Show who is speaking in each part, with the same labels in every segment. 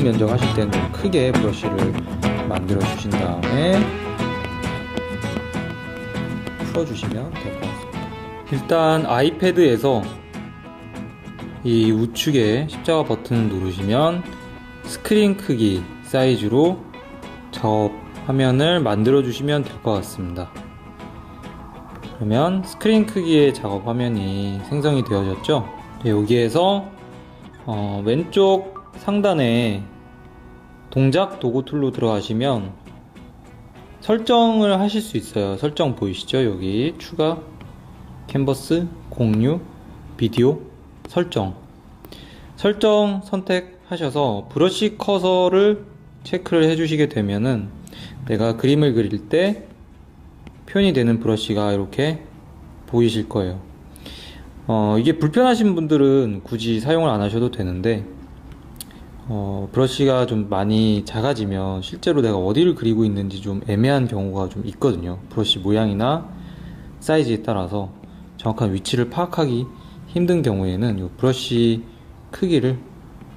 Speaker 1: 넓은 면적 하실 때는 좀 크게 브러쉬를 만들어 주신 다음에 풀어주시면 될 것 같습니다. 일단 아이패드에서 이 우측에 십자가 버튼을 누르시면 스크린 크기 사이즈로 작업 화면을 만들어 주시면 될 것 같습니다. 그러면 스크린 크기의 작업 화면이 생성이 되어졌죠. 여기에서 왼쪽 상단에 동작 도구 툴로 들어가시면 설정을 하실 수 있어요. 설정 보이시죠? 여기 추가, 캔버스, 공유, 비디오, 설정 선택하셔서 브러쉬 커서를 체크를 해주시게 되면은 내가 그림을 그릴 때 표현이 되는 브러쉬가 이렇게 보이실 거예요. 이게 불편하신 분들은 굳이 사용을 안 하셔도 되는데 브러쉬가 좀 많이 작아지면 실제로 내가 어디를 그리고 있는지 좀 애매한 경우가 좀 있거든요. 브러쉬 모양이나 사이즈에 따라서 정확한 위치를 파악하기 힘든 경우에는 이 브러쉬 크기를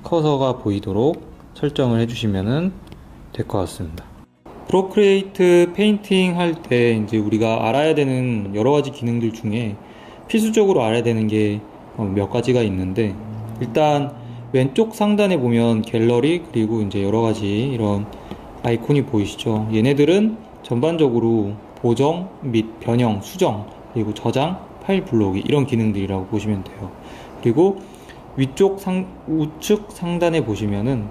Speaker 1: 커서가 보이도록 설정을 해주시면 될 것 같습니다. 프로크리에이트 페인팅 할 때 이제 우리가 알아야 되는 여러 가지 기능들 중에 필수적으로 알아야 되는 게 몇 가지가 있는데, 일단 왼쪽 상단에 보면 갤러리 그리고 이제 여러 가지 이런 아이콘이 보이시죠? 얘네들은 전반적으로 보정 및 변형, 수정, 그리고 저장, 파일 불러오기 이런 기능들이라고 보시면 돼요. 그리고 우측 상단에 보시면은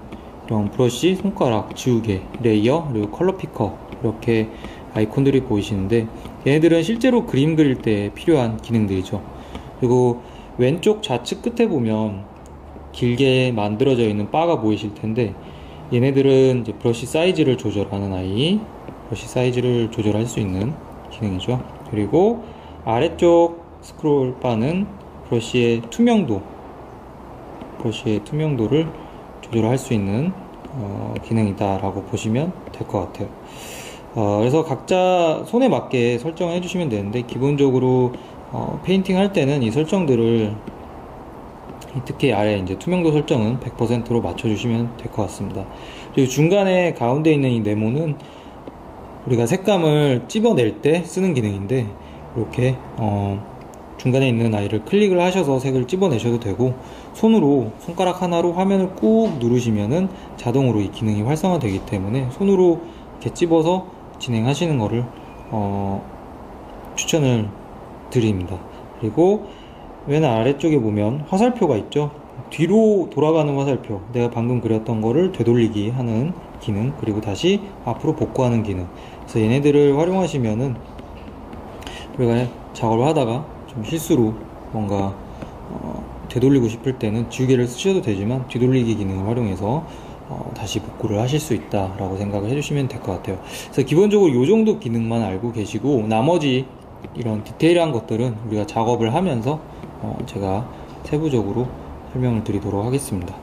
Speaker 1: 이런 브러쉬, 손가락, 지우개, 레이어, 그리고 컬러 피커 이렇게 아이콘들이 보이시는데 얘네들은 실제로 그림 그릴 때 필요한 기능들이죠. 그리고 왼쪽 좌측 끝에 보면 길게 만들어져 있는 바가 보이실 텐데 얘네들은 이제 브러쉬 사이즈를 조절하는 브러쉬 사이즈를 조절할 수 있는 기능이죠. 그리고 아래쪽 스크롤 바는 브러쉬의 투명도를 조절할 수 있는 기능이다 라고 보시면 될 것 같아요. 그래서 각자 손에 맞게 설정을 해주시면 되는데, 기본적으로 페인팅 할 때는 이 설정들을 특히 아래 이제 투명도 설정은 100%로 맞춰주시면 될 것 같습니다. 그리고 중간에 가운데 있는 이 네모는 우리가 색감을 찝어낼 때 쓰는 기능인데, 이렇게 중간에 있는 아이를 클릭을 하셔서 색을 찝어내셔도 되고, 손가락 하나로 화면을 꾹 누르시면은 자동으로 이 기능이 활성화되기 때문에 손으로 이렇게 찝어서 진행하시는 거를 추천을 드립니다. 그리고 맨 아래쪽에 보면 화살표가 있죠. 뒤로 돌아가는 화살표, 내가 방금 그렸던 거를 되돌리기 하는 기능, 그리고 다시 앞으로 복구하는 기능. 그래서 얘네들을 활용하시면은 우리가 작업을 하다가 좀 실수로 뭔가 되돌리고 싶을 때는 지우개를 쓰셔도 되지만 뒤돌리기 기능을 활용해서 다시 복구를 하실 수 있다 라고 생각을 해주시면 될 것 같아요. 그래서 기본적으로 이 정도 기능만 알고 계시고, 나머지 이런 디테일한 것들은 우리가 작업을 하면서 제가 세부적으로 설명을 드리도록 하겠습니다.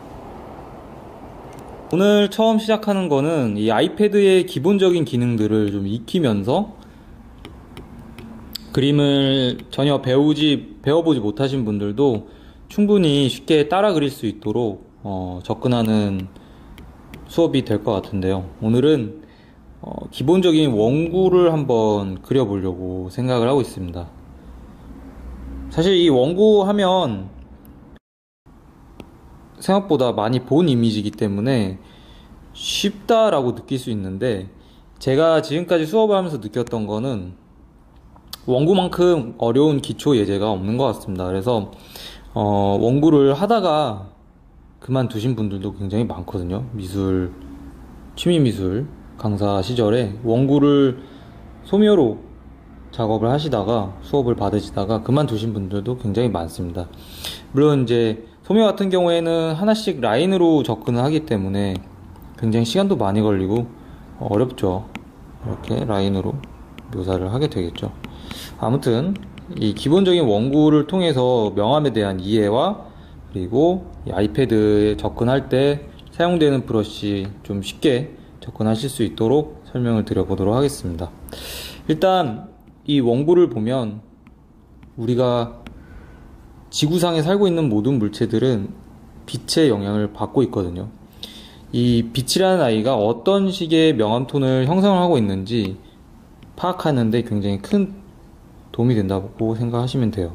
Speaker 1: 오늘 처음 시작하는 거는 이 아이패드의 기본적인 기능들을 좀 익히면서 그림을 전혀 배워보지 못하신 분들도 충분히 쉽게 따라 그릴 수 있도록 접근하는 수업이 될 것 같은데요. 오늘은 기본적인 원구를 한번 그려보려고 생각을 하고 있습니다. 사실 이 원구 하면 생각보다 많이 본 이미지이기 때문에 쉽다라고 느낄 수 있는데, 제가 지금까지 수업을 하면서 느꼈던 거는 원구만큼 어려운 기초 예제가 없는 것 같습니다. 그래서 원구를 하다가 그만두신 분들도 굉장히 많거든요. 취미미술 강사 시절에 원구를 소묘로 작업을 하시다가 수업을 받으시다가 그만두신 분들도 굉장히 많습니다. 물론 이제 소묘 같은 경우에는 하나씩 라인으로 접근을 하기 때문에 굉장히 시간도 많이 걸리고 어렵죠. 이렇게 라인으로 묘사를 하게 되겠죠. 아무튼 이 기본적인 원구를 통해서 명암에 대한 이해와 그리고 이 아이패드에 접근할 때 사용되는 브러쉬 좀 쉽게 접근하실 수 있도록 설명을 드려보도록 하겠습니다. 일단 이 원구를 보면 우리가 지구상에 살고 있는 모든 물체들은 빛의 영향을 받고 있거든요. 이 빛이라는 아이가 어떤 식의 명암톤을 형성을 하고 있는지 파악하는데 굉장히 큰 도움이 된다고 생각하시면 돼요.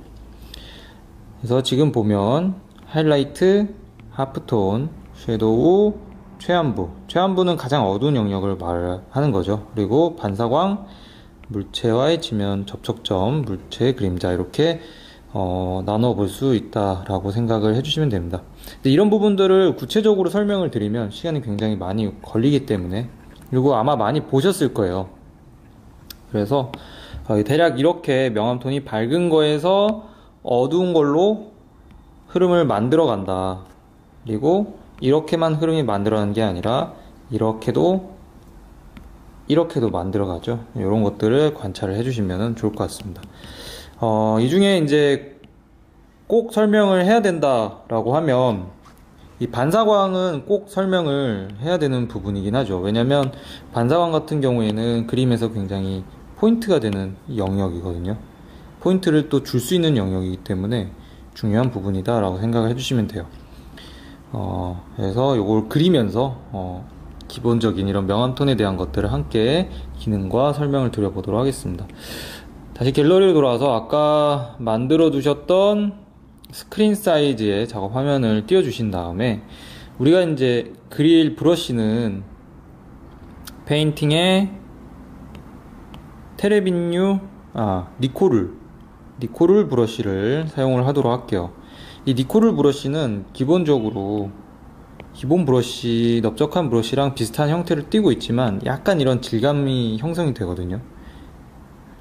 Speaker 1: 그래서 지금 보면 하이라이트, 하프톤, 섀도우, 최안부. 최안부는 가장 어두운 영역을 말하는 거죠. 그리고 반사광, 물체와의 지면 접촉점, 물체의 그림자, 이렇게 나눠 볼 수 있다라고 생각을 해주시면 됩니다. 근데 이런 부분들을 구체적으로 설명을 드리면 시간이 굉장히 많이 걸리기 때문에, 그리고 아마 많이 보셨을 거예요. 그래서 대략 이렇게 명암톤이 밝은 거에서 어두운 걸로 흐름을 만들어 간다. 그리고 이렇게만 흐름이 만들어가는 게 아니라 이렇게도 만들어 가죠. 이런 것들을 관찰을 해주시면 좋을 것 같습니다. 이 중에 이제 꼭 설명을 해야 된다라고 하면 이 반사광은 꼭 설명을 해야 되는 부분이긴 하죠. 왜냐면 반사광 같은 경우에는 그림에서 굉장히 포인트가 되는 영역이거든요. 포인트를 또 줄 수 있는 영역이기 때문에 중요한 부분이다 라고 생각을 해주시면 돼요. 그래서 이걸 그리면서 기본적인 이런 명암톤에 대한 것들을 함께 기능과 설명을 드려보도록 하겠습니다. 다시 갤러리로 돌아와서 아까 만들어 두셨던 스크린 사이즈의 작업 화면을 띄워 주신 다음에, 우리가 이제 그릴 브러쉬는 페인팅의 테레빈유 니코룰 브러쉬를 사용을 하도록 할게요. 이 니코룰 브러쉬는 기본적으로 기본 브러쉬, 넓적한 브러쉬랑 비슷한 형태를 띠고 있지만 약간 이런 질감이 형성이 되거든요.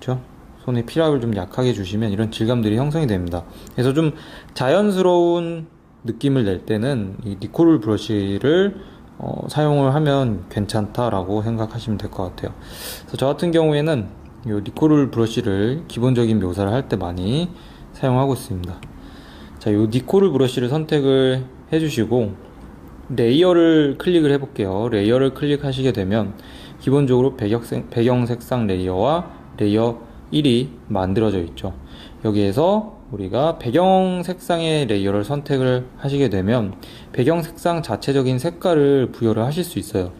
Speaker 1: 그렇죠? 손에 피랍을 좀 약하게 주시면 이런 질감들이 형성이 됩니다. 그래서 좀 자연스러운 느낌을 낼 때는 이 니코룰 브러쉬를 사용을 하면 괜찮다라고 생각하시면 될 것 같아요. 그래서 저 같은 경우에는 이 니코룰 브러쉬를 기본적인 묘사를 할 때 많이 사용하고 있습니다. 자, 이 니코룰 브러쉬를 선택을 해주시고 레이어를 클릭을 해볼게요. 레이어를 클릭하시게 되면 기본적으로 배경 색상 레이어와 레이어 1이 만들어져 있죠. 여기에서 우리가 배경 색상의 레이어를 선택을 하시게 되면 배경 색상 자체적인 색깔을 부여를 하실 수 있어요.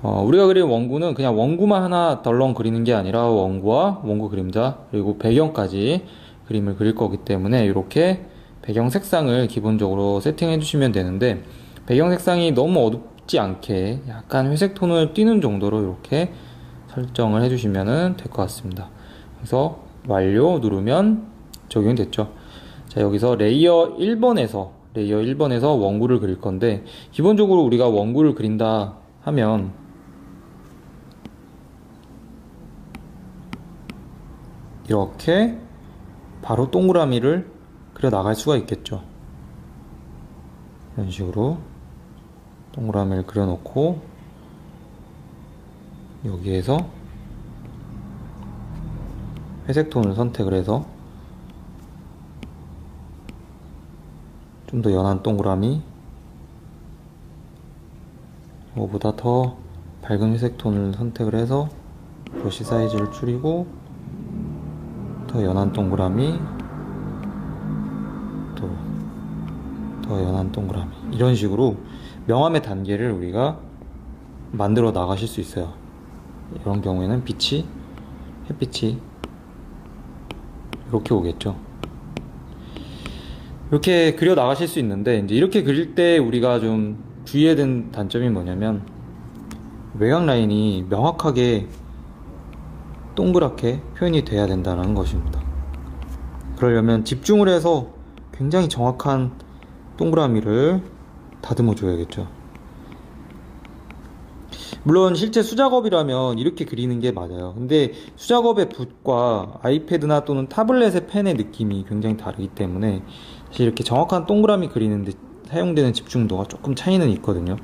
Speaker 1: 우리가 그린 원구는 그냥 원구만 하나 덜렁 그리는 게 아니라 원구와 원구 그림자 그리고 배경까지 그림을 그릴 거기 때문에 이렇게 배경 색상을 기본적으로 세팅해 주시면 되는데, 배경 색상이 너무 어둡지 않게 약간 회색 톤을 띠는 정도로 이렇게 설정을 해주시면 될 것 같습니다. 그래서 완료 누르면 적용이 됐죠. 자, 여기서 레이어 1번에서 원구를 그릴 건데, 기본적으로 우리가 원구를 그린다 하면 이렇게 바로 동그라미를 그려 나갈 수가 있겠죠. 이런 식으로 동그라미를 그려 놓고 여기에서 회색 톤을 선택을 해서 좀 더 연한 동그라미, 이거보다 더 밝은 회색 톤을 선택을 해서 브러쉬 사이즈를 줄이고 더 연한 동그라미, 또 더 연한 동그라미, 이런 식으로 명암의 단계를 우리가 만들어 나가실 수 있어요. 이런 경우에는 햇빛이 이렇게 오겠죠. 이렇게 그려 나가실 수 있는데, 이제 이렇게 그릴 때 우리가 좀 주의해야 되는 단점이 뭐냐면 외곽 라인이 명확하게 동그랗게 표현이 돼야 된다는 것입니다. 그러려면 집중을 해서 굉장히 정확한 동그라미를 다듬어 줘야겠죠. 물론 실제 수작업이라면 이렇게 그리는 게 맞아요. 근데 수작업의 붓과 아이패드나 또는 타블렛의 펜의 느낌이 굉장히 다르기 때문에 사실 이렇게 정확한 동그라미 그리는데 사용되는 집중도가 조금 차이는 있거든요.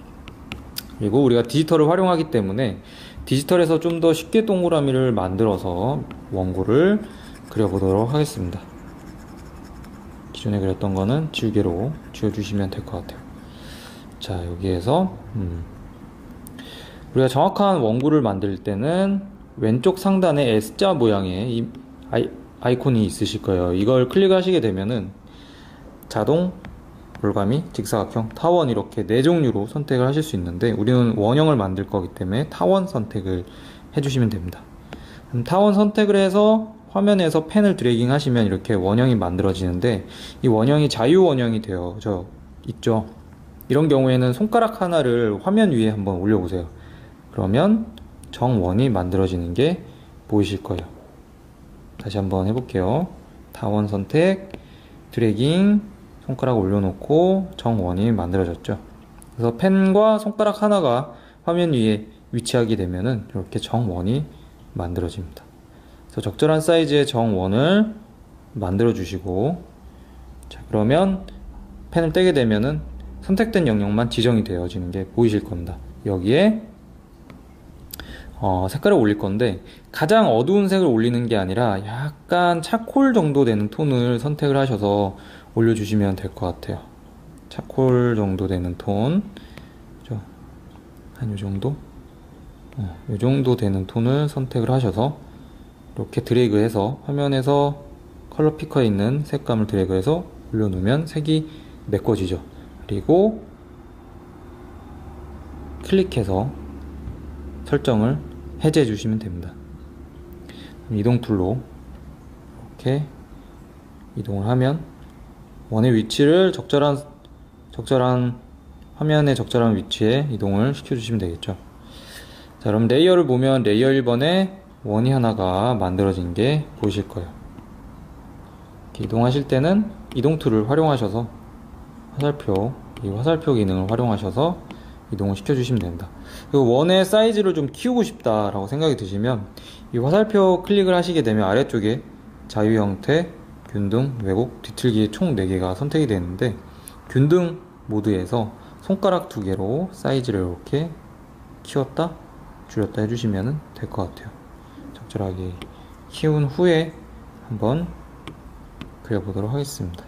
Speaker 1: 그리고 우리가 디지털을 활용하기 때문에 디지털에서 좀 더 쉽게 동그라미를 만들어서 원고를 그려보도록 하겠습니다. 기존에 그렸던 거는 지우개로 지워주시면 될 것 같아요. 자, 여기에서 우리가 정확한 원구를 만들 때는 왼쪽 상단에 S자 모양의 이 아이콘이 있으실 거예요. 이걸 클릭하시게 되면은 자동 올가미, 직사각형, 타원 이렇게 4종류로 선택을 하실 수 있는데 우리는 원형을 만들 거기 때문에 타원 선택을 해주시면 됩니다. 타원 선택을 해서 화면에서 펜을 드래깅 하시면 이렇게 원형이 만들어지는데 이 원형이 자유 원형이 되어져 있죠. 이런 경우에는 손가락 하나를 화면 위에 한번 올려보세요. 그러면 정원이 만들어지는 게 보이실 거예요. 다시 한번 해볼게요. 타원 선택, 드래깅, 손가락 올려놓고 정원이 만들어졌죠. 그래서 펜과 손가락 하나가 화면 위에 위치하게 되면은 이렇게 정원이 만들어집니다. 그래서 적절한 사이즈의 정원을 만들어 주시고, 자, 그러면 펜을 떼게 되면은 선택된 영역만 지정이 되어지는 게 보이실 겁니다. 여기에 색깔을 올릴 건데 가장 어두운 색을 올리는 게 아니라 약간 차콜 정도 되는 톤을 선택을 하셔서 올려주시면 될 것 같아요. 차콜 정도 되는 톤, 한 요정도? 요정도 되는 톤을 선택을 하셔서 이렇게 드래그해서 화면에서 컬러 피커에 있는 색감을 드래그해서 올려놓으면 색이 메꿔지죠. 그리고 클릭해서 설정을 해제해 주시면 됩니다. 이동 툴로 이렇게 이동을 하면 원의 위치를 적절한 화면의 적절한 위치에 이동을 시켜주시면 되겠죠. 자, 그럼 레이어를 보면 레이어 1번에 원이 하나가 만들어진 게 보이실 거예요. 이렇게 이동하실 때는 이동 툴을 활용하셔서 이 화살표 기능을 활용하셔서 이동을 시켜주시면 됩니다. 그리고 원의 사이즈를 좀 키우고 싶다라고 생각이 드시면 이 화살표 클릭을 하시게 되면 아래쪽에 자유 형태, 균등, 왜곡, 뒤틀기 총 4개가 선택이 되는데 균등 모드에서 손가락 2개로 사이즈를 이렇게 키웠다 줄였다 해주시면 될 것 같아요. 적절하게 키운 후에 한번 그려보도록 하겠습니다.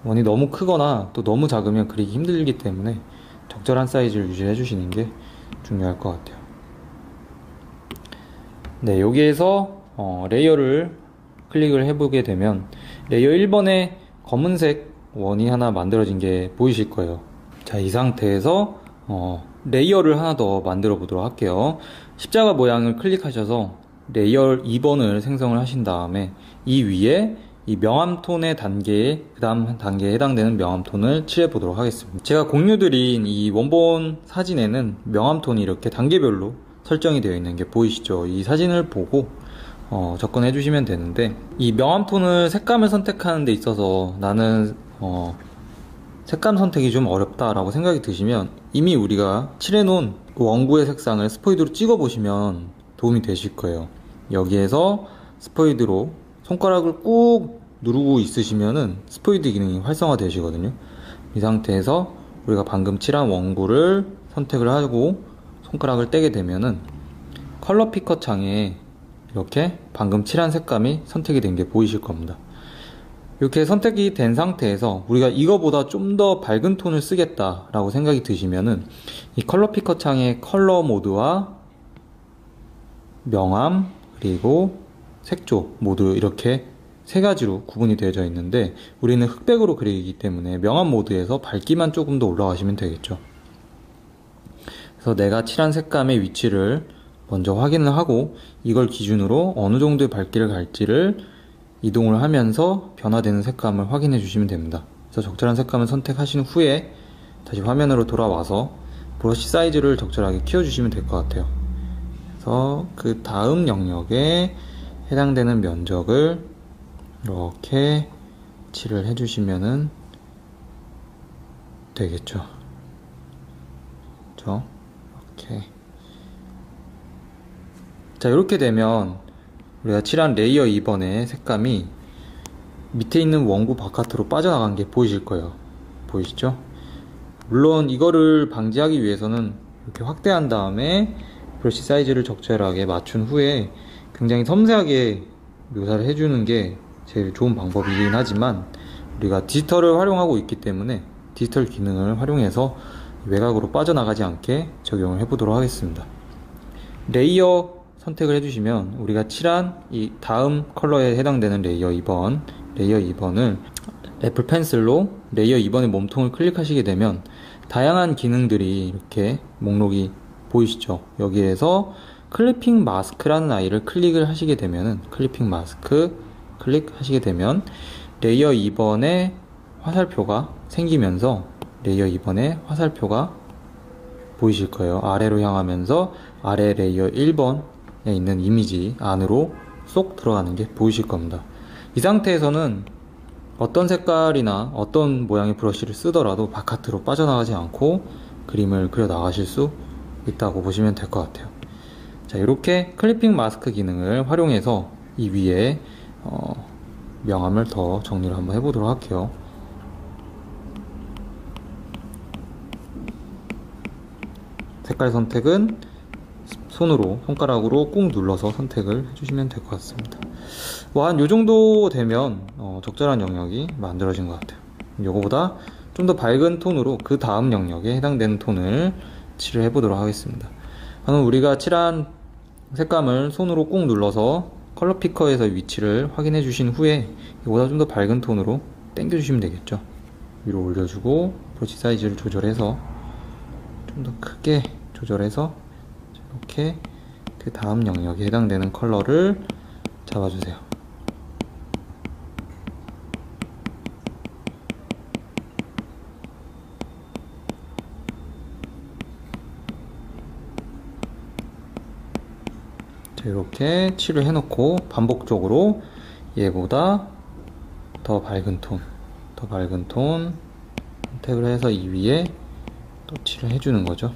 Speaker 1: 원이 너무 크거나 또 너무 작으면 그리기 힘들기 때문에 적절한 사이즈를 유지해 주시는 게 중요할 것 같아요. 네, 여기에서 레이어를 클릭을 해보게 되면 레이어 1번에 검은색 원이 하나 만들어진 게 보이실 거예요. 자, 이 상태에서 레이어를 하나 더 만들어 보도록 할게요. 십자가 모양을 클릭하셔서 레이어 2번을 생성을 하신 다음에 이 위에 이 명암톤의 단계에 그 다음 단계에 해당되는 명암톤을 칠해 보도록 하겠습니다. 제가 공유드린 이 원본 사진에는 명암톤이 이렇게 단계별로 설정이 되어 있는 게 보이시죠? 이 사진을 보고 접근해 주시면 되는데 이 명암톤을 색감을 선택하는 데 있어서 나는 색감 선택이 좀 어렵다라고 생각이 드시면 이미 우리가 칠해놓은 원구의 색상을 스포이드로 찍어 보시면 도움이 되실 거예요. 여기에서 스포이드로 손가락을 꾹 누르고 있으시면은 스포이드 기능이 활성화 되시거든요. 이 상태에서 우리가 방금 칠한 원구를 선택을 하고 손가락을 떼게 되면은 컬러 피커 창에 이렇게 방금 칠한 색감이 선택이 된 게 보이실 겁니다. 이렇게 선택이 된 상태에서 우리가 이거보다 좀 더 밝은 톤을 쓰겠다 라고 생각이 드시면은 이 컬러 피커 창의 컬러 모드와 명암 그리고 색조 모두 이렇게 3가지로 구분이 되어져 있는데 우리는 흑백으로 그리기 때문에 명암 모드에서 밝기만 조금 더 올라가시면 되겠죠. 그래서 내가 칠한 색감의 위치를 먼저 확인을 하고 이걸 기준으로 어느 정도의 밝기를 갈지를 이동을 하면서 변화되는 색감을 확인해 주시면 됩니다. 그래서 적절한 색감을 선택하신 후에 다시 화면으로 돌아와서 브러쉬 사이즈를 적절하게 키워주시면 될 것 같아요. 그래서 그 다음 영역에 해당되는 면적을 이렇게 칠을 해주시면 되겠죠. 그렇죠? 이렇게. 자, 이렇게 되면 우리가 칠한 레이어 2번의 색감이 밑에 있는 원구 바깥으로 빠져나간 게 보이실 거예요. 보이시죠? 물론 이거를 방지하기 위해서는 이렇게 확대한 다음에 브러쉬 사이즈를 적절하게 맞춘 후에 굉장히 섬세하게 묘사를 해주는 게 제일 좋은 방법이긴 하지만 우리가 디지털을 활용하고 있기 때문에 디지털 기능을 활용해서 외곽으로 빠져나가지 않게 적용을 해보도록 하겠습니다. 레이어 선택을 해주시면 우리가 칠한 이 다음 컬러에 해당되는 레이어 2번을 애플 펜슬로 레이어 2번의 몸통을 클릭하시게 되면 다양한 기능들이 이렇게 목록이 보이시죠? 여기에서 클리핑 마스크라는 아이를 클릭을 하시게 되면은 클리핑 마스크 클릭하시게 되면 레이어 2번의 화살표가 생기면서 레이어 2번의 화살표가 보이실 거예요. 아래로 향하면서 아래 레이어 1번에 있는 이미지 안으로 쏙 들어가는 게 보이실 겁니다. 이 상태에서는 어떤 색깔이나 어떤 모양의 브러쉬를 쓰더라도 바깥으로 빠져나가지 않고 그림을 그려 나가실 수 있다고 보시면 될 것 같아요. 자, 이렇게 클리핑 마스크 기능을 활용해서 이 위에 명암을 더 정리를 한번 해보도록 할게요. 색깔 선택은 손으로, 손가락으로 꾹 눌러서 선택을 해주시면 될 것 같습니다. 한 요정도 되면 적절한 영역이 만들어진 것 같아요. 요거보다 좀 더 밝은 톤으로 그 다음 영역에 해당되는 톤을 칠을 해보도록 하겠습니다. 그럼 우리가 칠한 색감을 손으로 꾹 눌러서 컬러 피커에서 위치를 확인해 주신 후에 이거보다 좀 더 밝은 톤으로 당겨 주시면 되겠죠. 위로 올려주고 브러쉬 사이즈를 조절해서 좀 더 크게 조절해서 이렇게 그 다음 영역에 해당되는 컬러를 잡아주세요. 자, 이렇게 칠을 해놓고 반복적으로 얘보다 더 밝은 톤 선택을 해서 이 위에 또 칠을 해주는 거죠.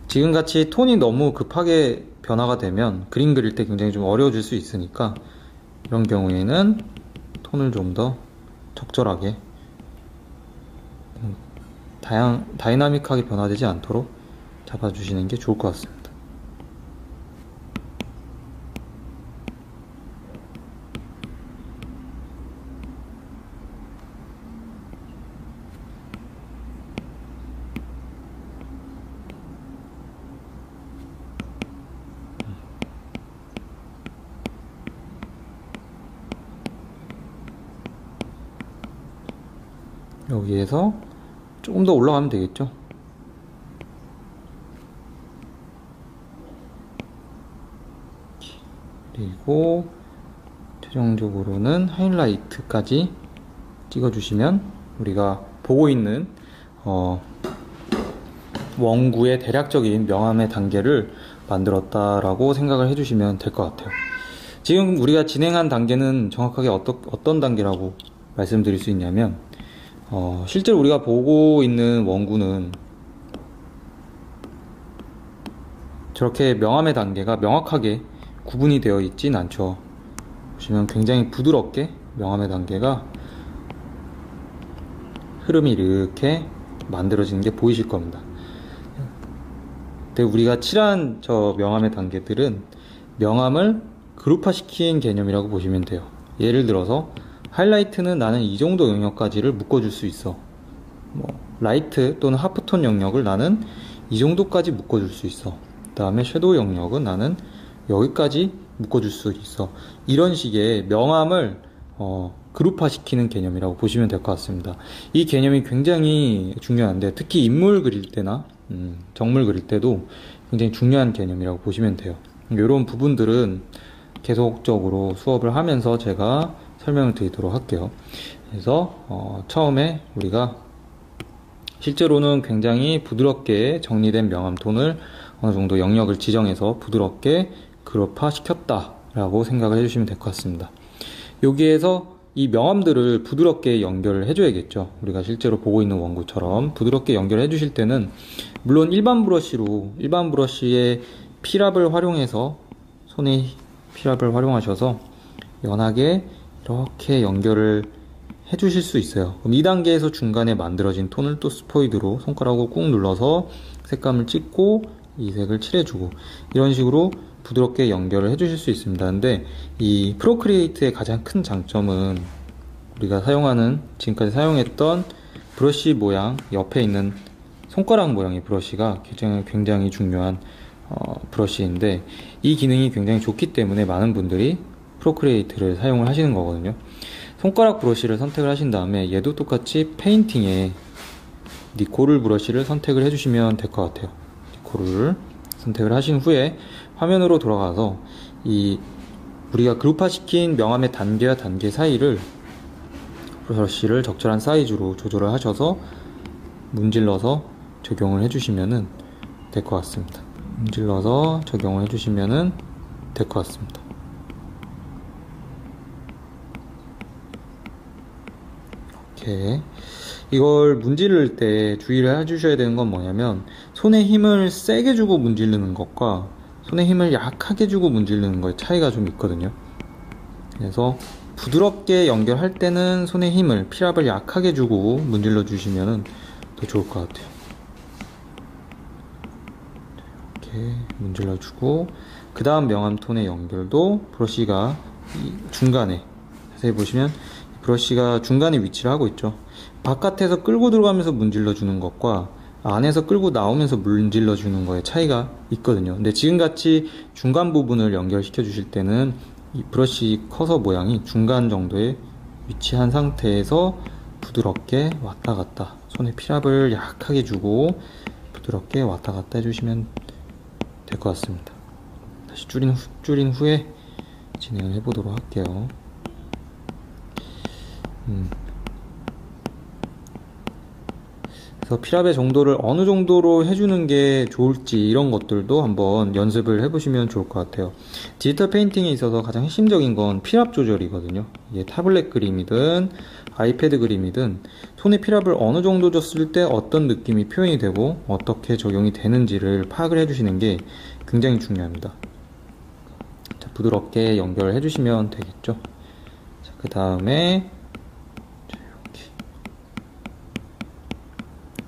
Speaker 1: 지금같이 톤이 너무 급하게 변화가 되면 그림 그릴 때 굉장히 좀 어려워질 수 있으니까 이런 경우에는 톤을 좀 더 적절하게 다이나믹하게 변화되지 않도록 잡아주시는 게 좋을 것 같습니다. 여기에서 조금 더 올라가면 되겠죠. 그리고 최종적으로는 하이라이트까지 찍어주시면 우리가 보고 있는 원구의 대략적인 명암의 단계를 만들었다라고 생각을 해주시면 될 것 같아요. 지금 우리가 진행한 단계는 정확하게 어떤 단계라고 말씀드릴 수 있냐면 실제로 우리가 보고 있는 원구는 저렇게 명암의 단계가 명확하게 구분이 되어 있진 않죠. 보시면 굉장히 부드럽게 명암의 단계가 흐름이 이렇게 만들어지는 게 보이실 겁니다. 근데 우리가 칠한 저 명암의 단계들은 명암을 그룹화 시킨 개념이라고 보시면 돼요. 예를 들어서 하이라이트는 나는 이 정도 영역까지를 묶어줄 수 있어. 라이트 또는 하프톤 영역을 나는 이 정도까지 묶어줄 수 있어. 그 다음에 섀도우 영역은 나는 여기까지 묶어줄 수 있어. 이런 식의 명암을 그룹화 시키는 개념이라고 보시면 될 것 같습니다. 이 개념이 굉장히 중요한데 특히 인물 그릴 때나 정물 그릴 때도 굉장히 중요한 개념이라고 보시면 돼요. 이런 부분들은 계속적으로 수업을 하면서 제가 설명을 드리도록 할게요. 그래서 처음에 우리가 실제로는 굉장히 부드럽게 정리된 명암톤을 어느 정도 영역을 지정해서 부드럽게 그룹화 시켰다 라고 생각을 해주시면 될 것 같습니다. 여기에서 이 명암들을 부드럽게 연결을 해줘야겠죠. 우리가 실제로 보고 있는 원구처럼 부드럽게 연결해 주실 때는 물론 일반 브러쉬의 피랍을 활용해서 손의 피랍을 활용하셔서 연하게 이렇게 연결을 해 주실 수 있어요. 그럼 2단계에서 중간에 만들어진 톤을 또 스포이드로 손가락으로 꾹 눌러서 색감을 찍고 이 색을 칠해주고 이런 식으로 부드럽게 연결을 해 주실 수 있습니다. 근데 이 프로크리에이트의 가장 큰 장점은 우리가 지금까지 사용했던 브러쉬 모양 옆에 있는 손가락 모양의 브러쉬가 굉장히 중요한 브러쉬인데 이 기능이 굉장히 좋기 때문에 많은 분들이 프로크리에이트를 사용을 하시는 거거든요. 손가락 브러쉬를 선택을 하신 다음에 얘도 똑같이 페인팅에 니코를 브러쉬를 선택을 해주시면 될 것 같아요. 니코를 선택을 하신 후에 화면으로 돌아가서 이 우리가 그룹화 시킨 명암의 단계와 단계 사이를 브러쉬를 적절한 사이즈로 조절을 하셔서 문질러서 적용을 해주시면 될 것 같습니다. 문질러서 적용을 해주시면 될 것 같습니다. 이렇게 이걸 문지를 때 주의를 해주셔야 되는 건 뭐냐면 손에 힘을 세게 주고 문지르는 것과 손에 힘을 약하게 주고 문지르는 거의 차이가 좀 있거든요. 그래서 부드럽게 연결할 때는 손에 힘을, 피랍을 약하게 주고 문질러 주시면 더 좋을 것 같아요. 이렇게 문질러 주고 그 다음 명암톤의 연결도 브러쉬가 중간에, 자세히 보시면 브러쉬가 중간에 위치를 하고 있죠. 바깥에서 끌고 들어가면서 문질러 주는 것과 안에서 끌고 나오면서 문질러 주는 거에 차이가 있거든요. 근데 지금같이 중간 부분을 연결시켜 주실 때는 이 브러쉬 커서 모양이 중간 정도에 위치한 상태에서 부드럽게 왔다 갔다, 손에 피랍을 약하게 주고 부드럽게 왔다 갔다 해주시면 될 것 같습니다. 다시 줄인 후에 진행을 해보도록 할게요. 그래서 피랍의 정도를 어느 정도로 해주는 게 좋을지 이런 것들도 한번 연습을 해보시면 좋을 것 같아요. 디지털 페인팅에 있어서 가장 핵심적인 건 피랍 조절이거든요. 이게 타블렛 그림이든 아이패드 그림이든 손에 피랍을 어느 정도 줬을 때 어떤 느낌이 표현이 되고 어떻게 적용이 되는지를 파악을 해주시는 게 굉장히 중요합니다. 자, 부드럽게 연결을 해주시면 되겠죠. 자, 그 다음에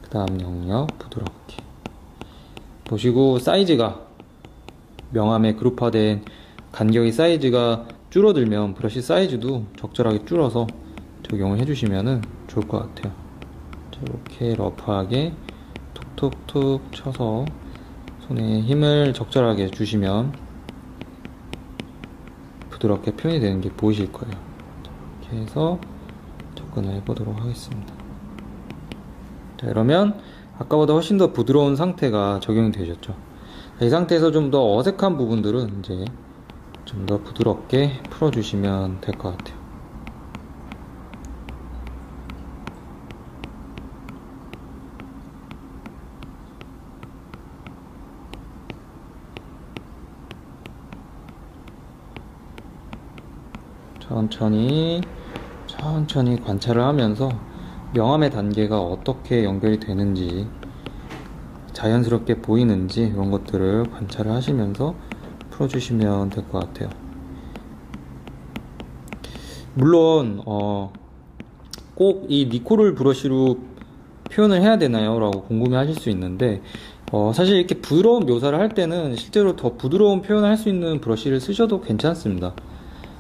Speaker 1: 그 다음 영역 부드럽게 보시고, 사이즈가 명암에 그룹화된 간격의 사이즈가 줄어들면 브러쉬 사이즈도 적절하게 줄여서 적용을 해주시면 좋을 것 같아요. 자, 이렇게 러프하게 톡톡톡 쳐서 손에 힘을 적절하게 주시면 부드럽게 표현이 되는 게 보이실 거예요. 이렇게 해서 접근을 해보도록 하겠습니다. 자, 이러면 아까보다 훨씬 더 부드러운 상태가 적용이 되셨죠. 이 상태에서 좀 더 어색한 부분들은 이제 좀 더 부드럽게 풀어주시면 될 것 같아요. 천천히 관찰을 하면서 명암의 단계가 어떻게 연결이 되는지, 자연스럽게 보이는지 이런 것들을 관찰을 하시면서 풀어주시면 될 것 같아요. 물론 꼭 이 니코를 브러쉬로 표현을 해야 되나요? 라고 궁금해 하실 수 있는데 사실 이렇게 부드러운 묘사를 할 때는 실제로 더 부드러운 표현을 할 수 있는 브러쉬를 쓰셔도 괜찮습니다.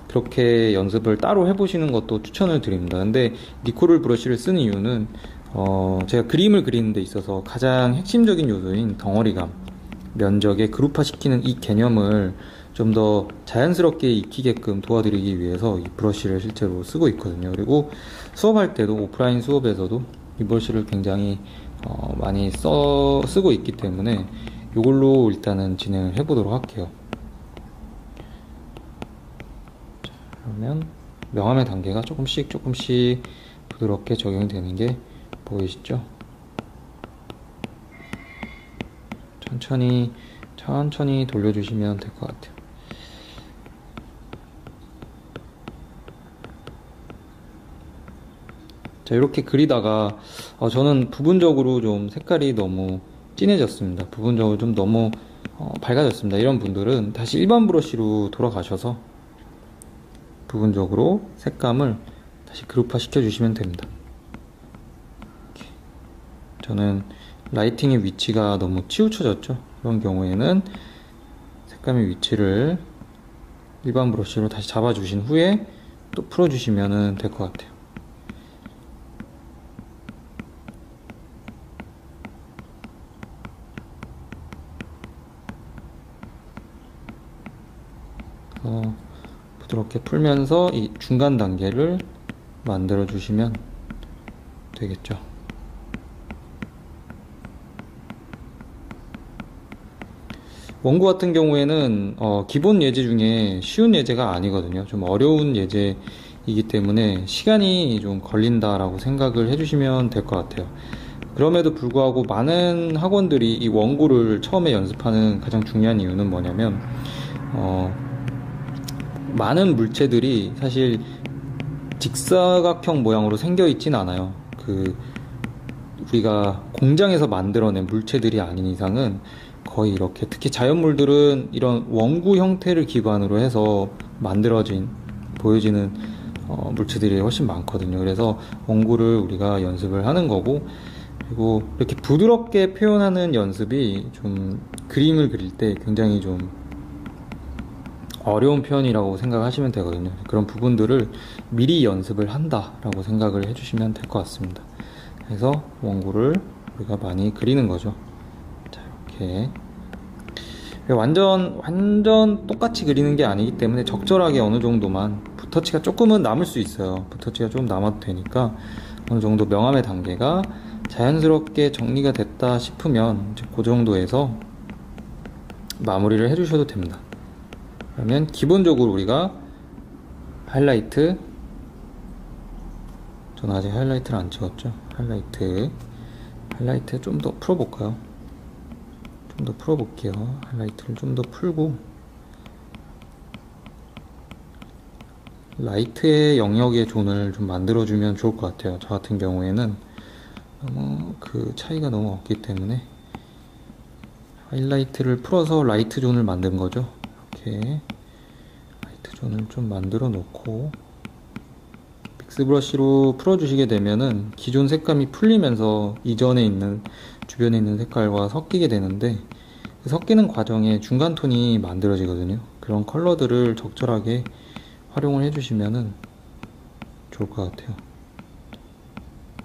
Speaker 1: 그렇게 연습을 따로 해보시는 것도 추천을 드립니다. 근데 니코를 브러쉬를 쓰는 이유는 제가 그림을 그리는 데 있어서 가장 핵심적인 요소인 덩어리감, 면적에 그룹화 시키는 이 개념을 좀 더 자연스럽게 익히게끔 도와드리기 위해서 이 브러쉬를 실제로 쓰고 있거든요. 그리고 수업할 때도, 오프라인 수업에서도 이 브러쉬를 굉장히 많이 쓰고 있기 때문에 이걸로 일단은 진행을 해보도록 할게요. 자, 그러면 명암의 단계가 조금씩 부드럽게 적용이 되는 게 보이시죠? 천천히 돌려주시면 될 것 같아요. 자, 이렇게 그리다가 저는 부분적으로 좀 색깔이 너무 진해졌습니다. 부분적으로 좀 너무 밝아졌습니다. 이런 분들은 다시 일반 브러쉬로 돌아가셔서 부분적으로 색감을 다시 그룹화 시켜주시면 됩니다. 이렇게. 저는 라이팅의 위치가 너무 치우쳐졌죠. 그런 경우에는 색감의 위치를 일반 브러쉬로 다시 잡아주신 후에 또 풀어주시면 될 것 같아요. 부드럽게 풀면서 이 중간 단계를 만들어 주시면 되겠죠. 원고 같은 경우에는 기본 예제 중에 쉬운 예제가 아니거든요. 좀 어려운 예제이기 때문에 시간이 좀 걸린다라고 생각을 해주시면 될 것 같아요. 그럼에도 불구하고 많은 학원들이 이 원고를 처음에 연습하는 가장 중요한 이유는 뭐냐면 많은 물체들이 사실 직사각형 모양으로 생겨 있진 않아요. 우리가 공장에서 만들어낸 물체들이 아닌 이상은 거의 이렇게, 특히 자연물들은 이런 원구 형태를 기반으로 해서 보여지는 물체들이 훨씬 많거든요. 그래서 원구를 우리가 연습을 하는 거고, 그리고 이렇게 부드럽게 표현하는 연습이 좀 그림을 그릴 때 굉장히 좀 어려운 표현이라고 생각하시면 되거든요. 그런 부분들을 미리 연습을 한다라고 생각을 해주시면 될 것 같습니다. 그래서 원구를 우리가 많이 그리는 거죠. 자, 이렇게 완전 똑같이 그리는 게 아니기 때문에 적절하게 어느 정도만, 붓터치가 조금은 남을 수 있어요. 붓터치가 좀 남아도 되니까 어느 정도 명암의 단계가 자연스럽게 정리가 됐다 싶으면 이제 그 정도에서 마무리를 해주셔도 됩니다. 그러면 기본적으로 우리가 하이라이트, 저는 아직 하이라이트를 안 찍었죠. 하이라이트 좀 더 풀어볼까요? 좀 더 풀어볼게요. 하이라이트를 좀 더 풀고, 라이트의 영역의 존을 좀 만들어주면 좋을 것 같아요. 저 같은 경우에는 너무 차이가 너무 없기 때문에 하이라이트를 풀어서 라이트 존을 만든 거죠. 이렇게 라이트 존을 좀 만들어 놓고, 믹스 브러쉬로 풀어주시게 되면은 기존 색감이 풀리면서 이전에 있는, 주변에 있는 색깔과 섞이게 되는데, 그 섞이는 과정에 중간 톤이 만들어지거든요. 그런 컬러들을 적절하게 활용을 해주시면은 좋을 것 같아요.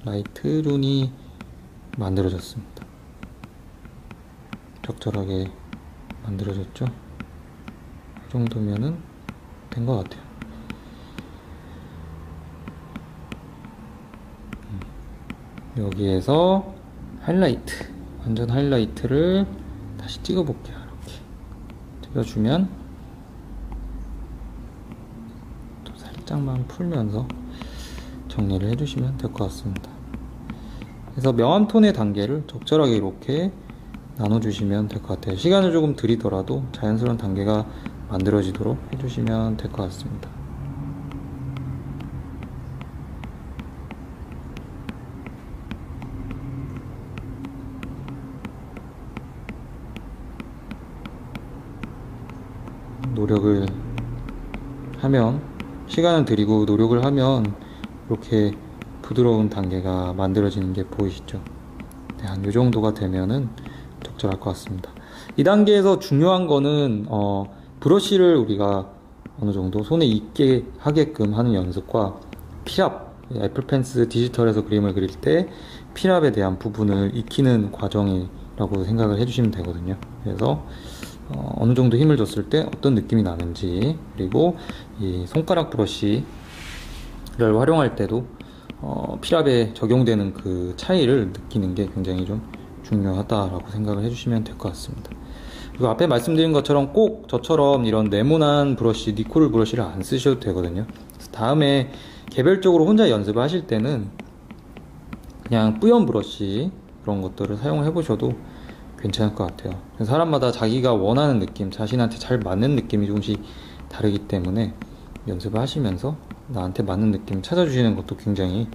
Speaker 1: 라이트 존이 만들어졌습니다. 적절하게 만들어졌죠? 이 정도면은 된 것 같아요. 여기에서 하이라이트, 완전 하이라이트를 다시 찍어볼게요. 이렇게 찍어주면 또 살짝만 풀면서 정리를 해주시면 될 것 같습니다. 그래서 명암톤의 단계를 적절하게 이렇게 나눠주시면 될 것 같아요. 시간을 조금 들이더라도 자연스러운 단계가 만들어지도록 해주시면 될 것 같습니다. 노력을 하면, 시간을 들이고 노력을 하면 이렇게 부드러운 단계가 만들어지는 게 보이시죠? 네, 한 이 정도가 되면은 적절할 것 같습니다. 이 단계에서 중요한 거는 브러쉬를 우리가 어느 정도 손에 익게 하게끔 하는 연습과 필압, 애플 펜슬 디지털에서 그림을 그릴 때 필압에 대한 부분을 익히는 과정이라고 생각을 해주시면 되거든요. 그래서 어느 정도 힘을 줬을 때 어떤 느낌이 나는지, 그리고 이 손가락 브러쉬를 활용할 때도 필압에 적용되는 그 차이를 느끼는 게 굉장히 좀 중요하다라고 생각을 해주시면 될 것 같습니다. 그리고 앞에 말씀드린 것처럼 꼭 저처럼 이런 네모난 브러쉬, 니코를 브러쉬를 안 쓰셔도 되거든요. 그래서 다음에 개별적으로 혼자 연습을 하실 때는 그냥 뿌연 브러쉬 그런 것들을 사용해 보셔도 괜찮을 것 같아요. 사람마다 자기가 원하는 느낌, 자신한테 잘 맞는 느낌이 조금씩 다르기 때문에 연습을 하시면서 나한테 맞는 느낌 찾아주시는 것도 굉장히